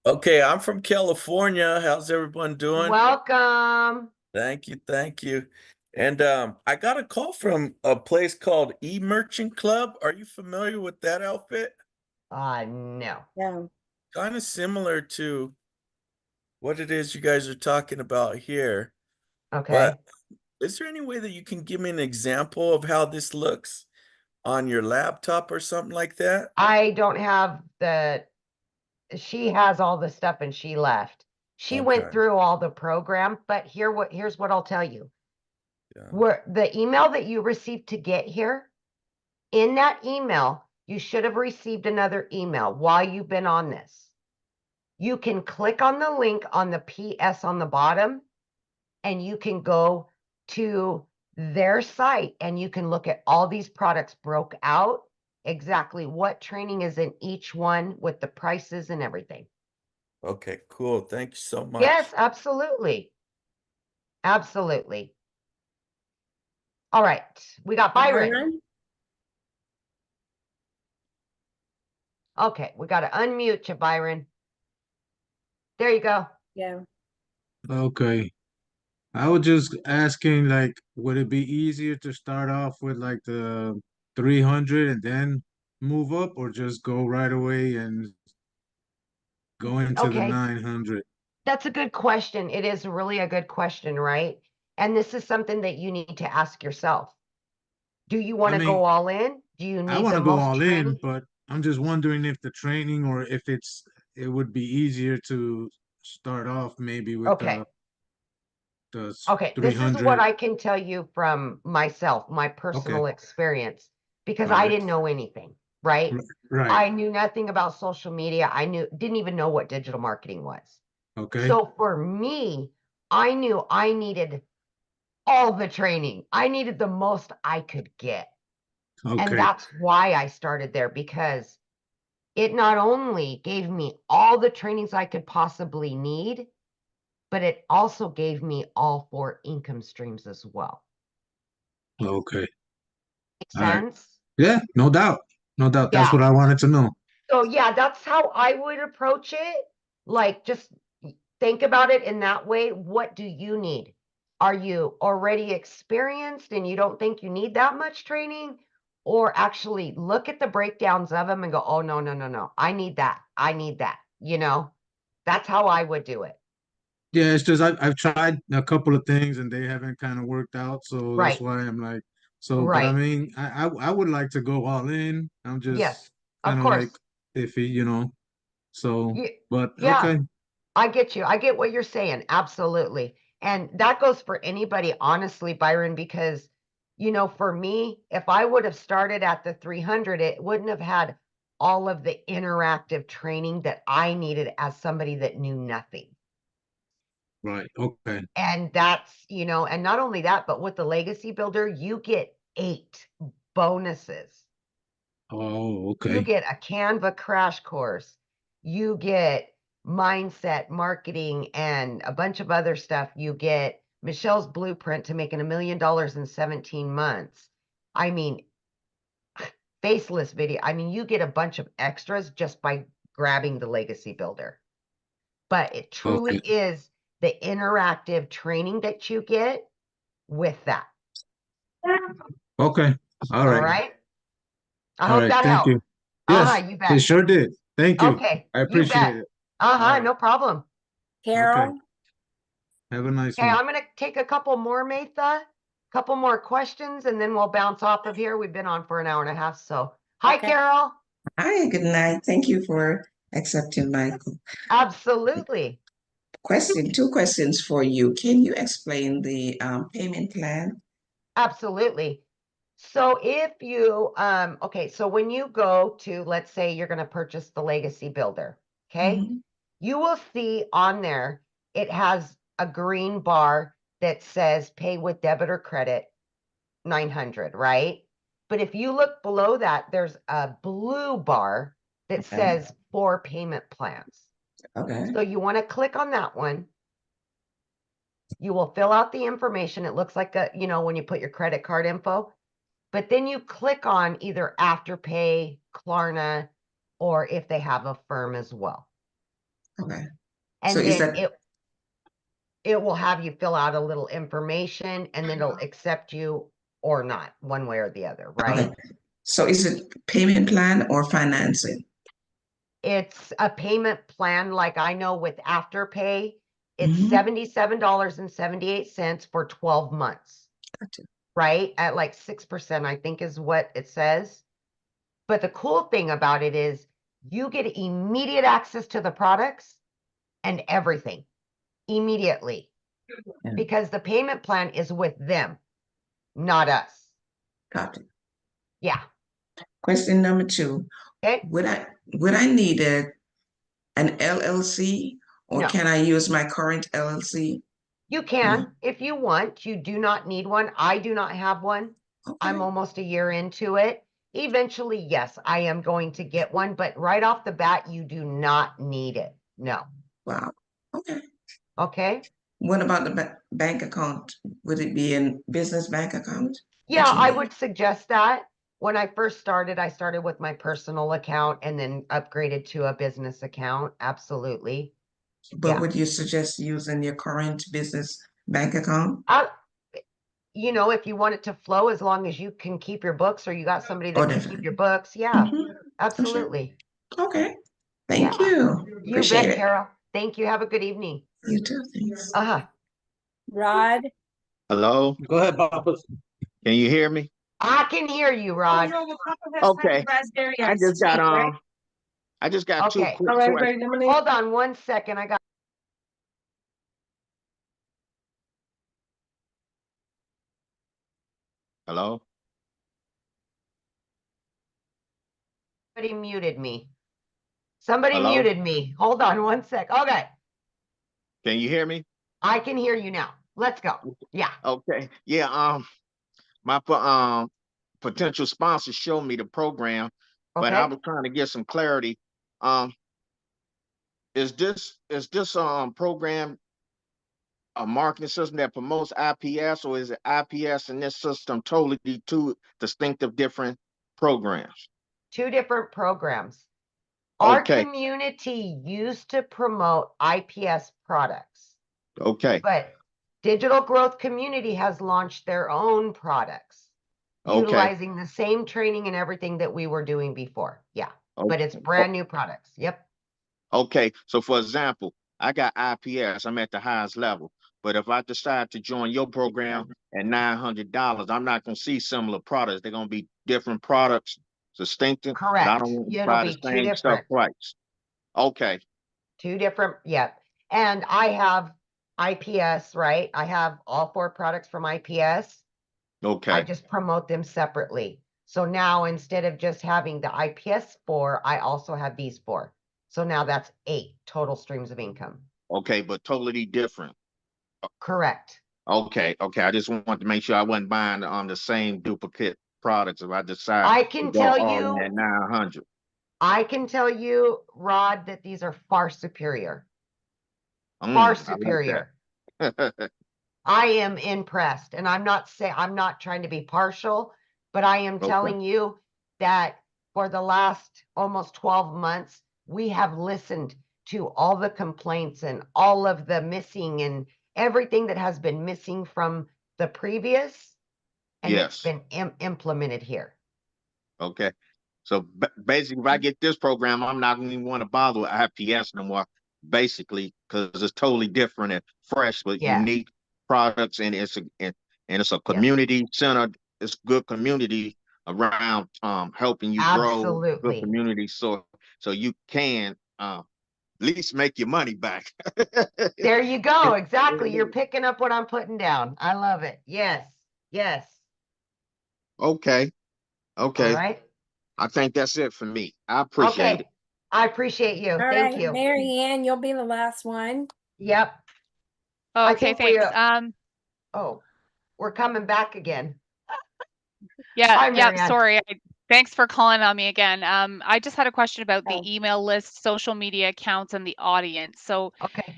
Okay, I'm from California. How's everyone doing? Welcome. Thank you, thank you. And I got a call from a place called eMerchant Club. Are you familiar with that outfit? No. Yeah. Kind of similar to what it is you guys are talking about here. Okay. But is there any way that you can give me an example of how this looks on your laptop or something like that? I don't have she has all the stuff and she left. She went Okay. through all the program, but here's what I'll tell you. Yeah. Where the email that you received to get here, in that email, you should have received another email while you've been on this. You can click on the link on the PS on the bottom, and you can go to their site and you can look at all these products broke out, exactly what training is in each one with the prices and everything. Okay, cool. Thank you so much. Yes, absolutely. Absolutely. All right, we got Byron. Okay, we got to unmute you, Byron. There you go. Yeah. Okay. I was just asking, like, would it be easier to start off with like the 300 and then move up, or just go right away and go into the Okay, 900? that's a good question. It is really a good question, right? And this is something that you need to ask yourself. Do you want I to go mean, all in? Do you I need want the to go most all in, training? but I'm just wondering if the training, or if it would be easier to start off maybe with Okay. the Okay, this is what 300. I can tell you from myself, my personal Okay. experience, because All I right. didn't know anything, right? Right. I knew nothing about social media. Didn't even know what digital marketing was. Okay. So for me, I knew I needed all the training. I needed the most I could get. And Okay. that's why I started there, because it not only gave me all the trainings I could possibly need, but it also gave me all 4 income streams as well. Okay. Make All right. sense? Yeah, no doubt. No doubt. That's Yeah. what I wanted to know. So yeah, that's how I would approach it. Like, just think about it in that way. What do you need? Are you already experienced and you don't think you need that much training? Or actually look at the breakdowns of them and go, oh, no, no, no, no. I need that. I need that. That's how I would do it. Yeah, it's just I've tried a couple of things and they haven't kind of worked out. So that's Right. why I'm like, So, but I Right. mean, I would like to go all in. I'm Yes, just of kind of course. like iffy, you know. So, but Yeah, okay. I get you. I get what you're saying. Absolutely. And that goes for anybody, honestly, Byron, because, for me, if I would have started at the 300, it wouldn't have had all of the interactive training that I needed as somebody that knew nothing. Right. Okay. And that's, and not only that, but with the Legacy Builder, you get 8 bonuses. Oh, You okay. get a Canva crash course. You get mindset, marketing, and a bunch of other stuff. You get Michelle's blueprint to making $1 million in 17 months. I mean, faceless video. I mean, you get a bunch of extras just by grabbing the Legacy Builder. But it truly Okay. is the interactive training that you get with that. Okay. All All right. right. I All hope right. that Thank helped. you. Yes, You it bet. sure did. Thank you. Okay, I you appreciate bet. it. All right. No problem. Carol, Have a nice Okay, one. I'm gonna take a couple more, Matha, couple more questions, and then we'll bounce off of here. We've been on for an hour and a half, so. Hi, Okay. Carol. Hi, good night. Thank you for accepting my Absolutely. question. 2 questions for you. Can you explain the payment plan? Absolutely. So if you, okay, so when you go to, let's say you're gonna purchase the Legacy Builder, okay? Mhm. You will see on there, it has a green bar that says pay with debit or credit, 900, right? But if you look below that, there's a blue bar that Okay. says 4 payment plans. Okay. So you want to click on that one. You will fill out the information. It looks like when you put your credit card info, but then you click on either Afterpay, Klarna, or if they have a firm as well. Okay. And So is then that it will have you fill out a little information and then it'll accept you or not, one way or the other, right? okay? So is it payment plan or financing? It's a payment plan, like I know with Afterpay, it's Mhm. $77.78 for 12 months, Gotcha. right? At like 6%, I think is what it says. But the cool thing about it is you get immediate access to the products and everything immediately Yeah. because the payment plan is with them, not us. Gotcha. Yeah. Question number 2. Okay. Would I need an LLC or No. can I use my current LLC? You can, No. if you want. You do not need one. I do not have one. Okay. I'm almost a year into it. Eventually, yes, I am going to get one, but right off the bat, you do not need it. No. Wow. Okay. Okay. What about the bank account? Would it be a business bank account? Yeah, that you I need? would suggest that. When I first started, I started with my personal account and then upgraded to a business account. Absolutely. But Yeah. would you suggest using your current business bank account? If you want it to flow, as long as you can keep your books or you got somebody that can keep Definitely. your books. Yeah, Mhm. For sure. absolutely. Okay. Thank Yeah. you. You Appreciate bet, it. Carol. Thank you. Have a good evening. You too. Thanks. Rod, Hello, Go ahead, Papa. can you hear me? I can hear you, Rod. Okay. I just got 2 Okay. quick questions. Hold on 1 second. I got Hello? somebody muted me. Somebody Hello? muted me. Hold on 1 sec. Okay. Can you hear me? I can hear you now. Let's go. Yeah. Okay. Yeah, my potential sponsor showed me the program, but I Okay. was trying to get some clarity. Um, is this program a marketing system that promotes IPS, or is it IPS and this system totally 2 distinctive different programs? 2 different programs. Our Okay. community used to promote IPS products, Okay. but Digital Growth Community has launched their own products, Okay. utilizing the same training and everything that we were doing before. Yeah, but it's brand new products. Yep. Okay. So for example, I got IPS. I'm at the highest level. But if I decide to join your program at $900, I'm not going to see similar products. They're going to be different products, distinctive, but I Correct. don't want to It'll buy the be two same stuff different, twice. Okay. two different, yep. And I have IPS, right? I have all 4 products from IPS. I Okay. just promote them separately. So now instead of just having the IPS 4, I also have these 4. So now that's 8 total streams of income. Okay, but totally different. Correct. Okay. Okay. I just wanted to make sure I wasn't buying the same duplicate products if I decide I to can go tell all in you, at 900. I can tell you, Rod, that these are far superior. Far I like superior. that. I am impressed, and I'm not trying to be partial, but I am Okay. telling you that for the last almost 12 months, we have listened to all the complaints and all of the missing and everything that has been missing from the previous, and it's Yes. been implemented here. Okay. So basically, if I get this program, I'm not going to even want to bother with IPS no more, basically, because it's totally different and fresh, but Yes. unique products, and it's a community center. It's good community around helping you grow. Good Absolutely. community, so you can at least make your money back. There you go. Exactly. You're picking up what I'm putting down. I love it. Yes. Yes. Okay. All Okay. right. I think that's it for me. I appreciate it. Okay. I appreciate you. All Thank right, you. Mary Ann, you'll be the last one. Yep. Oh, I okay, think we thanks. oh, we're coming back again. Yeah, Hi, yeah, Marianne. sorry. Thanks for calling on me again. I just had a question about the Oh. email list, social media accounts, and the audience. So Okay.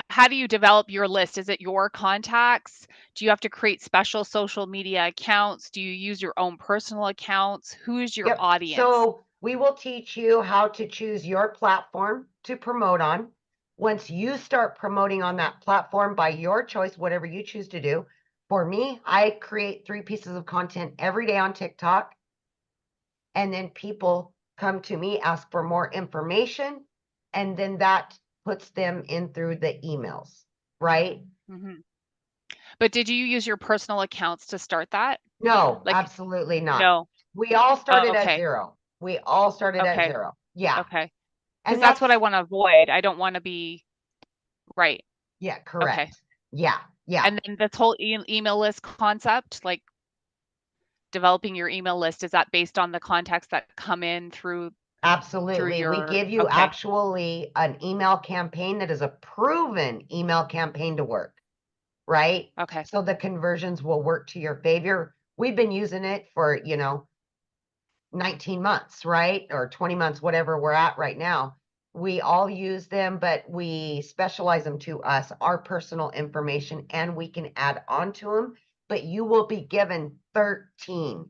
how do you develop your list? Is it your contacts? Do you have to create special social media accounts? Do you use your own personal accounts? Who is your Yep. audience? So we will teach you how to choose your platform to promote on. Once you start promoting on that platform by your choice, whatever you choose to do. For me, I create 3 pieces of content every day on TikTok. And then people come to me, ask for more information, and then that puts them in through the emails, right? Mhm. But did you use your personal accounts to start that? No, Like, absolutely not. no. We all Oh, started at okay. 0. We all started at Okay. 0. Yeah. Okay. Because And that's what I that's, want to avoid. I don't want to be right. yeah, Okay. correct. Yeah. Yeah. And then this whole email list concept, like developing your email list, is that based on the contacts that come in through Absolutely. We your give you okay. actually an email campaign that is a proven email campaign to work, right? Okay. So the conversions will work to your favor. We've been using it for, 19 months, right? Or 20 months, whatever we're at right now. We all use them, but we specialize them to us, our personal information, and we can add on to them. But you will be given 13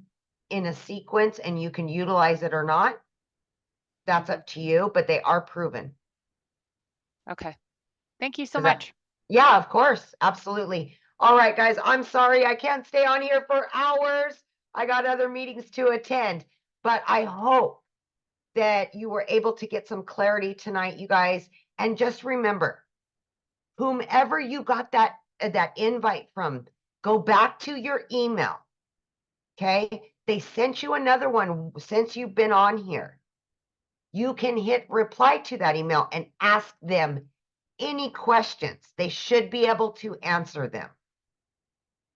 in a sequence, and you can utilize it or not. That's up to you, but they are proven. Okay. Thank you so Does that- much. Yeah, of course. Absolutely. All right, guys, I'm sorry I can't stay on here for hours. I got other meetings to attend, but I hope that you were able to get some clarity tonight, you guys. And just remember, whomever you got that invite from, go back to your email. Okay? They sent you another one since you've been on here. You can hit reply to that email and ask them any questions. They should be able to answer them.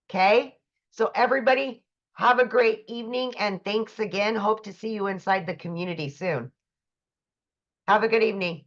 Okay? So everybody, have a great evening, and thanks again. Hope to see you inside the community soon. Have a good evening.